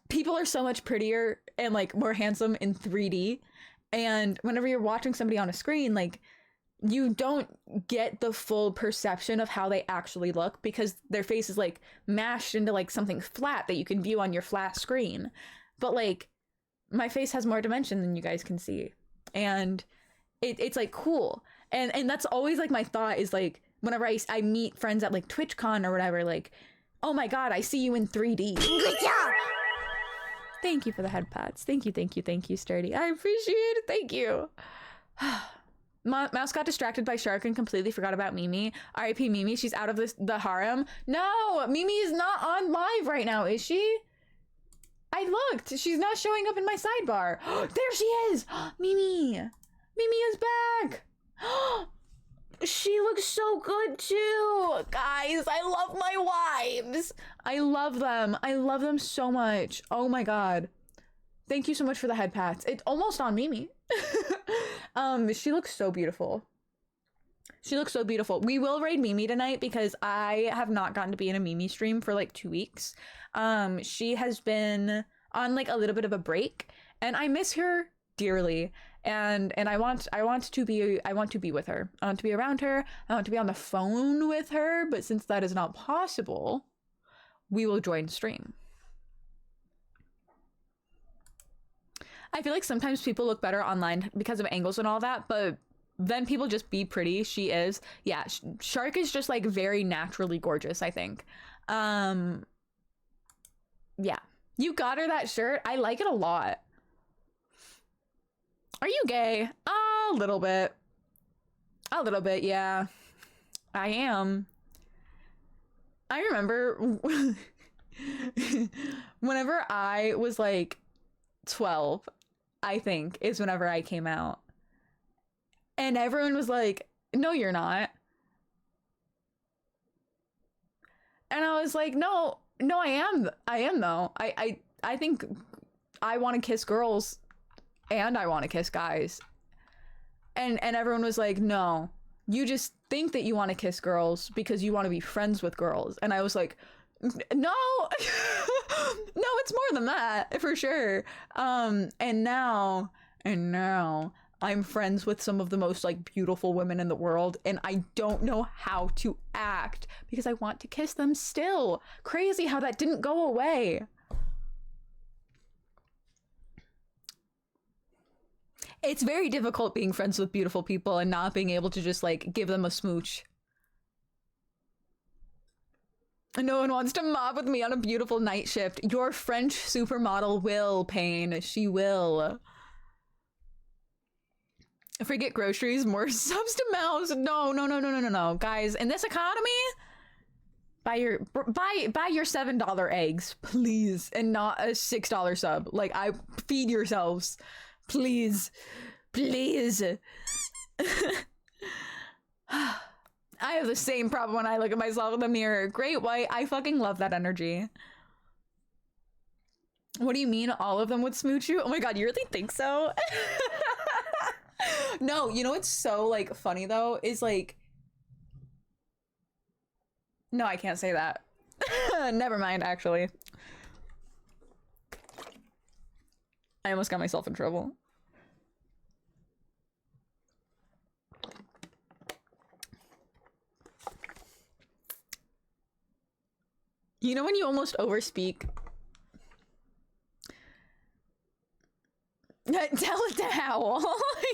people are so much prettier and like more handsome in 3D. And whenever you're watching somebody on a screen, like you don't get the full perception of how they actually look because their face is like mashed into like something flat that you can view on your flat screen. But like my face has more dimension than you guys can see. And it's like cool. And that's always like my thought is like whenever I meet friends at like TwitchCon or whatever, like, oh my god, I see you in 3D. Good job! Thank you for the head pats. Thank you, Sturdy. I appreciate it. Thank you. Mouse got distracted by Shark and completely forgot about Mimi. R.I.P. Mimi. She's out of the harem. No, Mimi is not on live right now, is she? I looked. She's not showing up in my sidebar. There she is. Mimi. Mimi is back. She looks so good too. Guys, I love my wives. I love them. I love them so much. Oh my god. Thank you so much for the head pats. It's almost on Mimi. She looks so beautiful. She looks so beautiful. We will raid Mimi tonight because I have not gotten to be in a Mimi stream for like 2 weeks. She has been on like a little bit of a break and I miss her dearly. And I want to be with her. I want to be around her. I want to be on the phone with her, but since that is not possible, we will join stream. I feel like sometimes people look better online because of angles and all that, but then people just be pretty. She is. Yeah, Shark is just like very naturally gorgeous, I think. Yeah. You got her that shirt? I like it a lot. Are you gay? A little bit. A little bit, yeah. I am. I remember whenever I was like 12, I think, is whenever I came out. And everyone was like, no, you're not. And I was like, no, I am. I am though. I think I want to kiss girls and I want to kiss guys. And everyone was like, no, you just think that you want to kiss girls because you want to be friends with girls. And I was like, no, no, it's more than that for sure. And now I'm friends with some of the most like beautiful women in the world, and I don't know how to act because I want to kiss them still. Crazy how that didn't go away. It's very difficult being friends with beautiful people and not being able to just like give them a smooch. No one wants to mob with me on a beautiful night shift. Your French supermodel will, Pain. She will. Forget groceries, more subs to mouse. No. Guys, in this economy, buy your $7 eggs, please, and not a $6 sub. Like, I feed yourselves. Please. I have the same problem when I look at myself in the mirror. Great white, I fucking love that energy. What do you mean all of them would smooch you? Oh my god, you really think so? No, you know what's so like funny though is like, no, I can't say that. Never mind, actually. I almost got myself in trouble. You know when you almost overspeak? Tell it to Howl.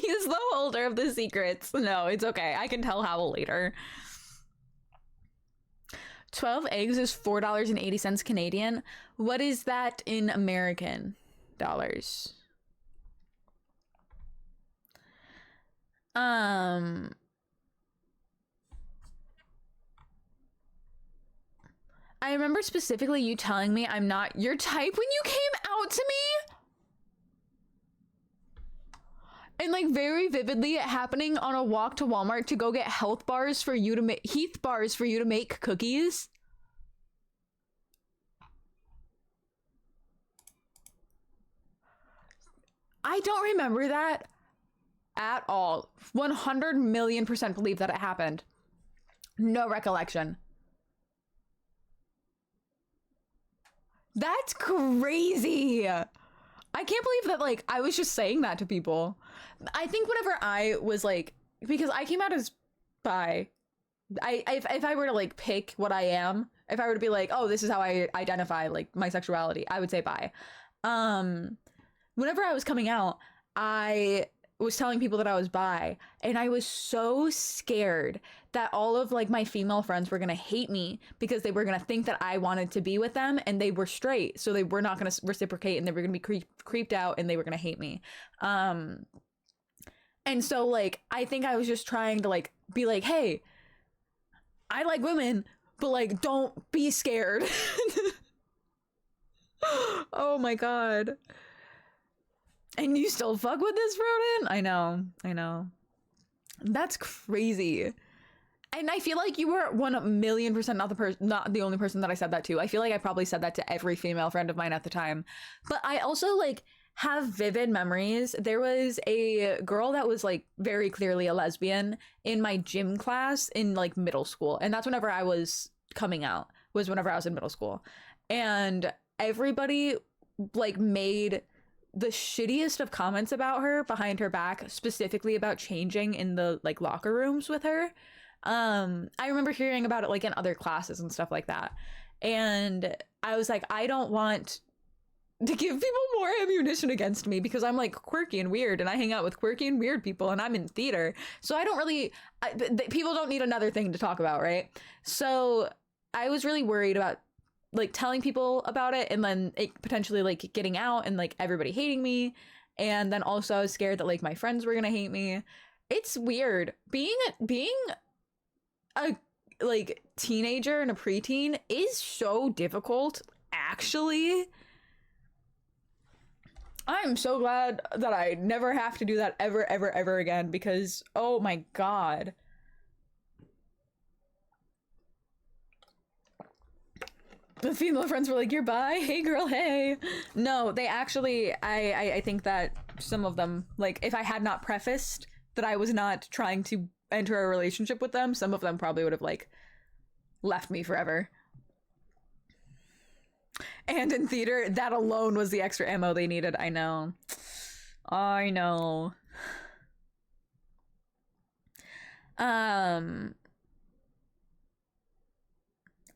He's the holder of the secrets. No, it's okay. I can tell Howl later. 12 eggs is $4.80 Canadian. What is that in American dollars? I remember specifically you telling me I'm not your type when you came out to me. And like very vividly happening on a walk to Walmart to go get health bars for you to make Heath bars for you to make cookies. I don't remember that at all. 100 million% believe that it happened. No recollection. That's crazy. I can't believe that, like, I was just saying that to people. I think whenever I was like, because I came out as bi, if I were to like pick what I am, if I were to be like, oh, this is how I identify like my sexuality, I would say bi. Whenever I was coming out, I was telling people that I was bi, and I was so scared that all of like my female friends were gonna hate me because they were gonna think that I wanted to be with them and they were straight, so they were not gonna reciprocate and they were gonna be creeped out and they were gonna hate me. And so like I think I was just trying to like be like, hey, I like women, but like don't be scared. Oh my god. And you still fuck with this, Rodin? I know. That's crazy. And I feel like you were 1,000,000% not the only person that I said that to. I feel like I probably said that to every female friend of mine at the time. But I also like have vivid memories. There was a girl that was like very clearly a lesbian in my gym class in like middle school. And that's whenever I was coming out, was whenever I was in middle school. And everybody like made the shittiest of comments about her behind her back, specifically about changing in the like locker rooms with her. I remember hearing about it like in other classes and stuff like that. And I was like, I don't want to give people more ammunition against me because I'm like quirky and weird and I hang out with quirky and weird people and I'm in theater. So I don't really, people don't need another thing to talk about, right? So I was really worried about like telling people about it and then it potentially like getting out and like everybody hating me. And then also I was scared that like my friends were gonna hate me. It's weird. Being a like teenager and a preteen is so difficult, actually. I'm so glad that I never have to do that ever again because oh my god. The female friends were like, you're bi? Hey girl, hey. No, they actually, I think that some of them, like, if I had not prefaced that I was not trying to enter a relationship with them, some of them probably would have, like, left me forever. And in theater, that alone was the extra ammo they needed. I know. I know.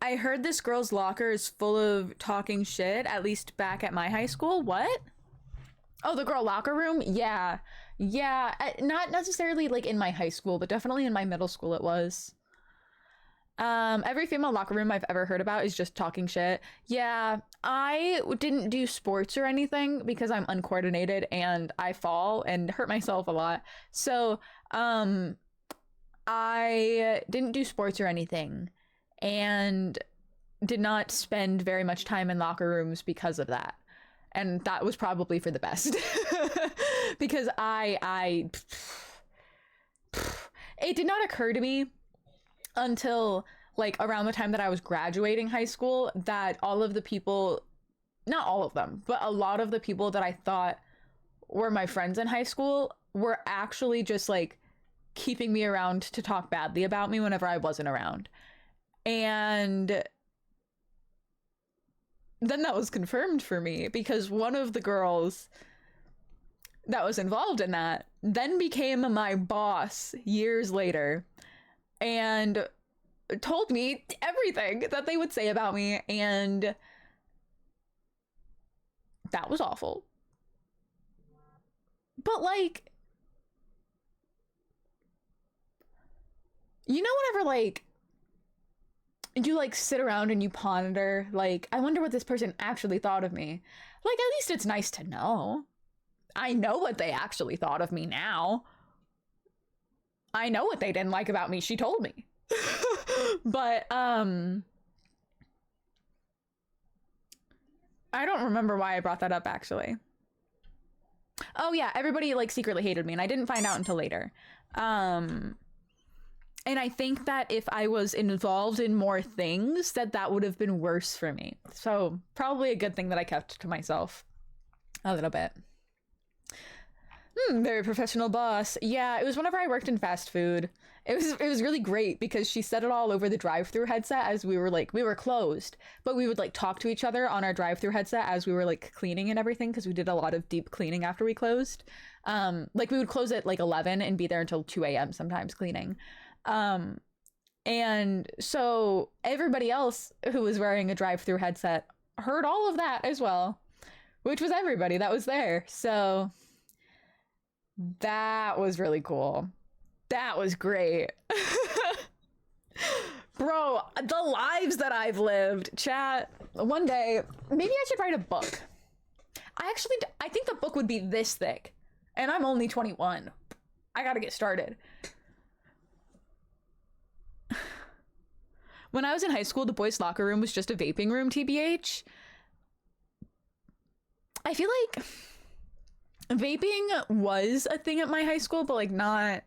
I heard this girl's locker is full of talking shit, at least back at my high school. What? Oh, the girl locker room? Yeah. Yeah, not necessarily like in my high school, but definitely in my middle school it was. Every female locker room I've ever heard about is just talking shit. Yeah, I didn't do sports or anything because I'm uncoordinated and I fall and hurt myself a lot. So, I didn't do sports or anything and did not spend very much time in locker rooms because of that. And that was probably for the best. Because it did not occur to me until like around the time that I was graduating high school that all of the people, not all of them, but a lot of the people that I thought were my friends in high school were actually just like keeping me around to talk badly about me whenever I wasn't around. And then that was confirmed for me because one of the girls that was involved in that then became my boss years later and told me everything that they would say about me, and that was awful. But like, you know, whenever like you like sit around and you ponder, like, I wonder what this person actually thought of me. Like, at least it's nice to know. I know what they actually thought of me now. I know what they didn't like about me. She told me. But I don't remember why I brought that up actually. Oh yeah, everybody like secretly hated me and I didn't find out until later. And I think that if I was involved in more things, that would have been worse for me. So probably a good thing that I kept to myself a little bit. Very professional boss. Yeah, it was whenever I worked in fast food. It was really great because she said it all over the drive-through headset as we were closed, but we would like talk to each other on our drive-through headset as we were like cleaning and everything because we did a lot of deep cleaning after we closed. Like we would close at like 11 and be there until 2 a.m. sometimes cleaning. And so everybody else who was wearing a drive-through headset heard all of that as well, which was everybody that was there. So that was really cool. That was great. Bro, the lives that I've lived, chat. One day, maybe I should write a book. I think the book would be this thick, and I'm only 21. I gotta get started. When I was in high school, the boys' locker room was just a vaping room, TBH. I feel like vaping was a thing at my high school, but like not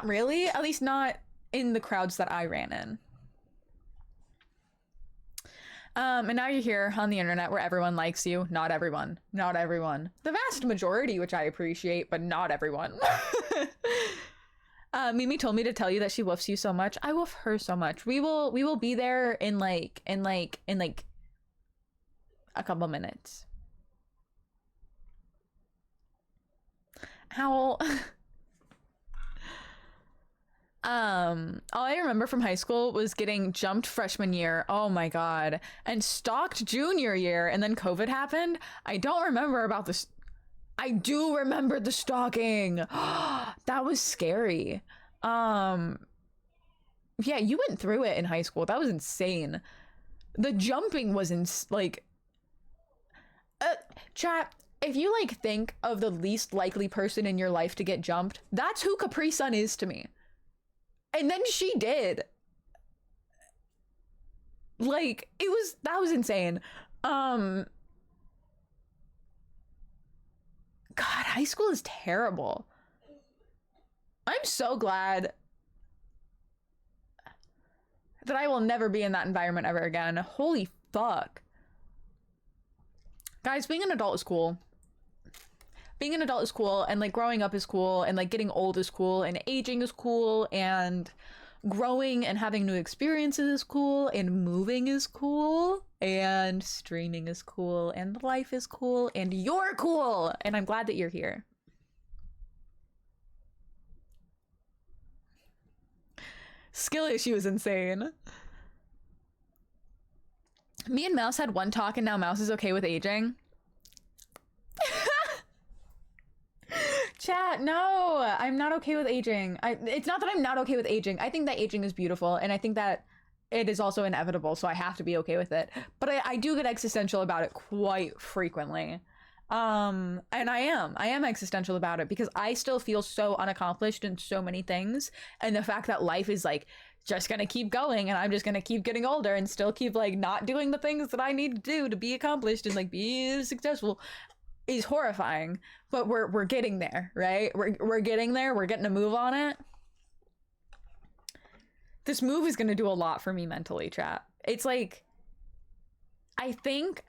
really, at least not in the crowds that I ran in. And now you're here on the internet where everyone likes you. Not everyone. The vast majority, which I appreciate, but not everyone. Mimi told me to tell you that she woofs you so much. I woof her so much. We will be there in like a couple minutes. Owl. All I remember from high school was getting jumped freshman year. Oh my god. And stalked junior year, and then COVID happened. I don't remember about this. I do remember the stalking. That was scary. Yeah, you went through it in high school. That was insane. The jumping was chat, if you like think of the least likely person in your life to get jumped, that's who Capri Sun is to me. And then she did. Like, that was insane. God, high school is terrible. I'm so glad that I will never be in that environment ever again. Holy fuck. Guys, being an adult is cool. Being an adult is cool, and like growing up is cool, and like getting old is cool, and aging is cool, and growing and having new experiences is cool, and moving is cool, and streaming is cool, and life is cool, and you're cool, and I'm glad that you're here. Skill issue is insane. Me and Mouse had one talk, and now Mouse is okay with aging. Chat, no, I'm not okay with aging. It's not that I'm not okay with aging. I think that aging is beautiful, and I think that it is also inevitable, so I have to be okay with it. But I do get existential about it quite frequently. And I am existential about it because I still feel so unaccomplished in so many things. And the fact that life is like just gonna keep going, and I'm just gonna keep getting older and still keep like not doing the things that I need to do to be accomplished and like be successful is horrifying, but we're getting there, right? We're getting there. We're getting a move on it. This move is gonna do a lot for me mentally, chat. It's like, I think,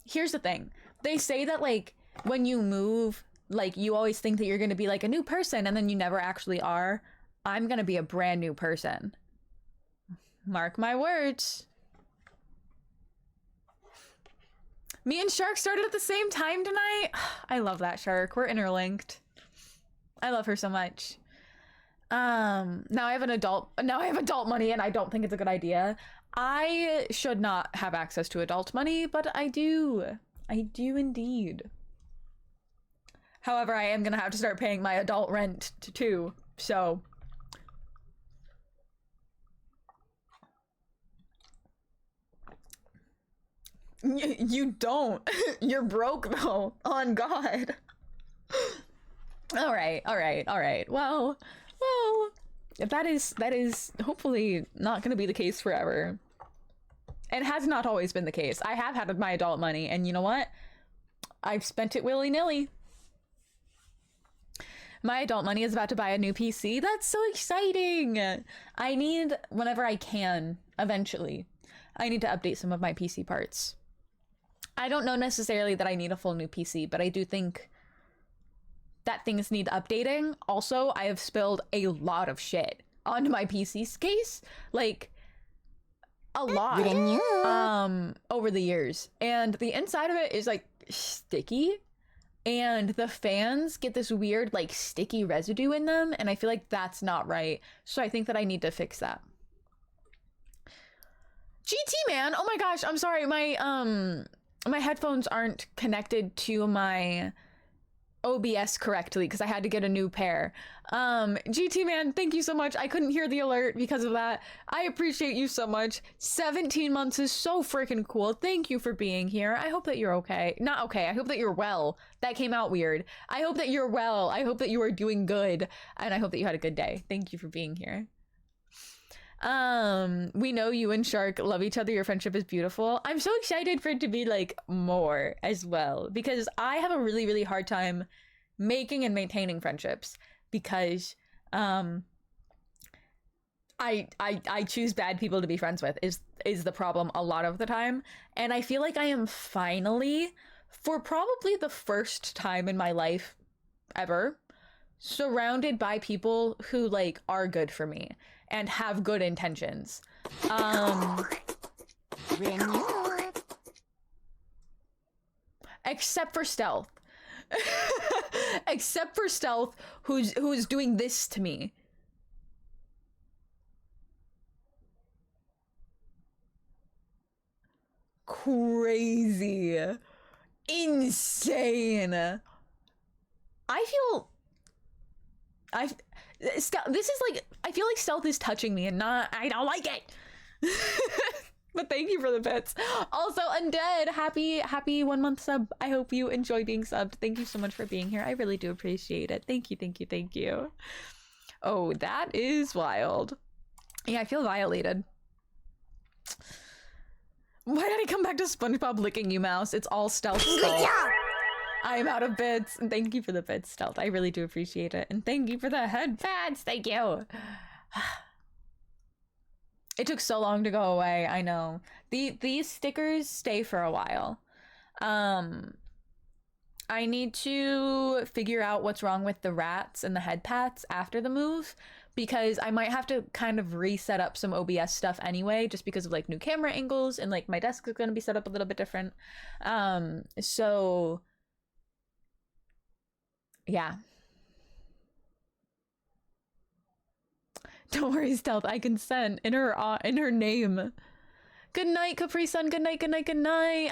here's the thing. They say that like when you move, like you always think that you're gonna be like a new person and then you never actually are. I'm gonna be a brand new person. Mark my words. Me and Shark started at the same time tonight. I love that, Shark. We're interlinked. I love her so much. Now I have adult money and I don't think it's a good idea. I should not have access to adult money, but I do. I do indeed. However, I am gonna have to start paying my adult rent too, so. You don't. You're broke though, on God. All right. Well, that is hopefully not gonna be the case forever. It has not always been the case. I have had my adult money, and you know what? I've spent it willy-nilly. My adult money is about to buy a new PC. That's so exciting! I need, whenever I can, eventually, I need to update some of my PC parts. I don't know necessarily that I need a full new PC, but I do think that things need updating. Also, I have spilled a lot of shit onto my PC's case. Like, a lot. Over the years. And the inside of it is, like, sticky. And the fans get this weird, like, sticky residue in them. And I feel like that's not right. So I think that I need to fix that. GT man! Oh my gosh, I'm sorry. My headphones aren't connected to my OBS correctly because I had to get a new pair. GT man, thank you so much. I couldn't hear the alert because of that. I appreciate you so much. 17 months is so freaking cool. Thank you for being here. I hope that you're okay. Not okay. I hope that you're well. That came out weird. I hope that you're well. I hope that you are doing good. And I hope that you had a good day. Thank you for being here. We know you and Shark love each other. Your friendship is beautiful. I'm so excited for it to be like more as well, because I have a really, really hard time making and maintaining friendships because I choose bad people to be friends with is the problem a lot of the time. And I feel like I am finally, for probably the first time in my life ever, surrounded by people who like are good for me and have good intentions. Except for Stealth. Except for Stealth, who's doing this to me. Crazy. Insane. This is like, I feel like Stealth is touching me and I don't like it. But thank you for the bits. Also, Undead, happy 1 month sub. I hope you enjoy being subbed. Thank you so much for being here. I really do appreciate it. Thank you. Oh, that is wild. Yeah, I feel violated. Why did I come back to SpongeBob licking you, Mouse? It's all Stealth's fault. I am out of bits. And thank you for the bits, Stealth. I really do appreciate it. And thank you for the headpads. Thank you. It took so long to go away. I know. These stickers stay for a while. I need to figure out what's wrong with the rats and the head pats after the move, because I might have to kind of reset up some OBS stuff anyway, just because of like new camera angles and like my desk is going to be set up a little bit different. So yeah. Don't worry, Stealth. I consent in her name. Good night, Capri Sun. Good night.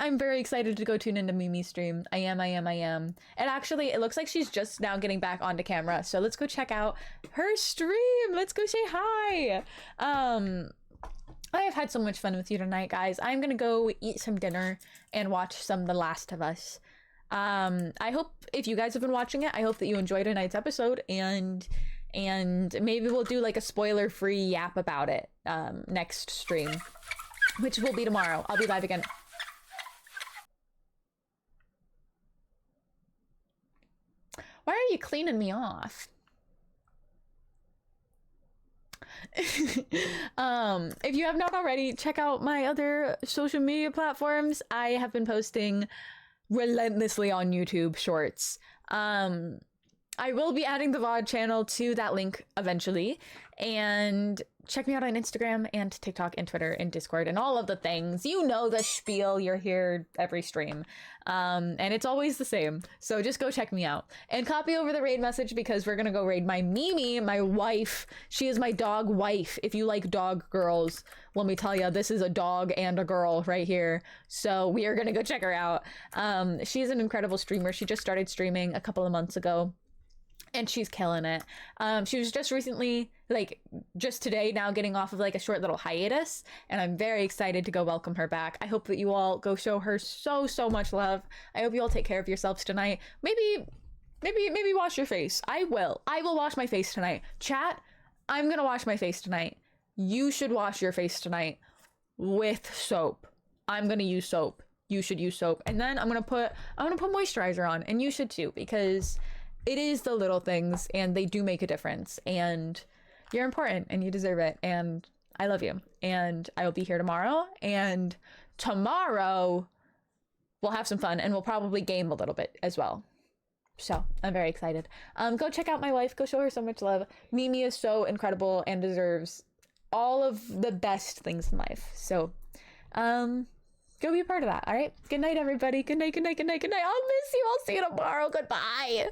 I'm very excited to go tune into Mimi's stream. I am. And actually, it looks like she's just now getting back onto camera. So let's go check out her stream. Let's go say hi. I have had so much fun with you tonight, guys. I'm gonna go eat some dinner and watch some The Last of Us. I hope if you guys have been watching it, I hope that you enjoyed tonight's episode, and maybe we'll do like a spoiler-free yap about it next stream, which will be tomorrow. I'll be live again. Why are you cleaning me off? If you have not already, check out my other social media platforms. I have been posting relentlessly on YouTube shorts. I will be adding the VOD channel to that link eventually. And check me out on Instagram and TikTok and Twitter and Discord and all of the things. You know the spiel. You're here every stream. And it's always the same. So just go check me out. And copy over the raid message because we're going to go raid my Mimi, my wife. She is my dog wife. If you like dog girls, let me tell you, this is a dog and a girl right here. So we are going to go check her out. She's an incredible streamer. She just started streaming a couple of months ago. And she's killing it. She was just recently, like, just today now getting off of like a short little hiatus, and I'm very excited to go welcome her back. I hope that you all go show her so much love. I hope you all take care of yourselves tonight. Maybe wash your face. I will wash my face tonight. Chat, I'm gonna wash my face tonight. You should wash your face tonight with soap. I'm gonna use soap. You should use soap. And then I'm gonna put moisturizer on, and you should too, because it is the little things and they do make a difference, and you're important and you deserve it, and I love you, and I will be here tomorrow, and tomorrow we'll have some fun and we'll probably game a little bit as well. So I'm very excited. Go check out my wife, go show her so much love. Mimi is so incredible and deserves all of the best things in life. So go be a part of that. All right. Good night, everybody. Good night. I'll miss you. I'll see you tomorrow. Goodbye.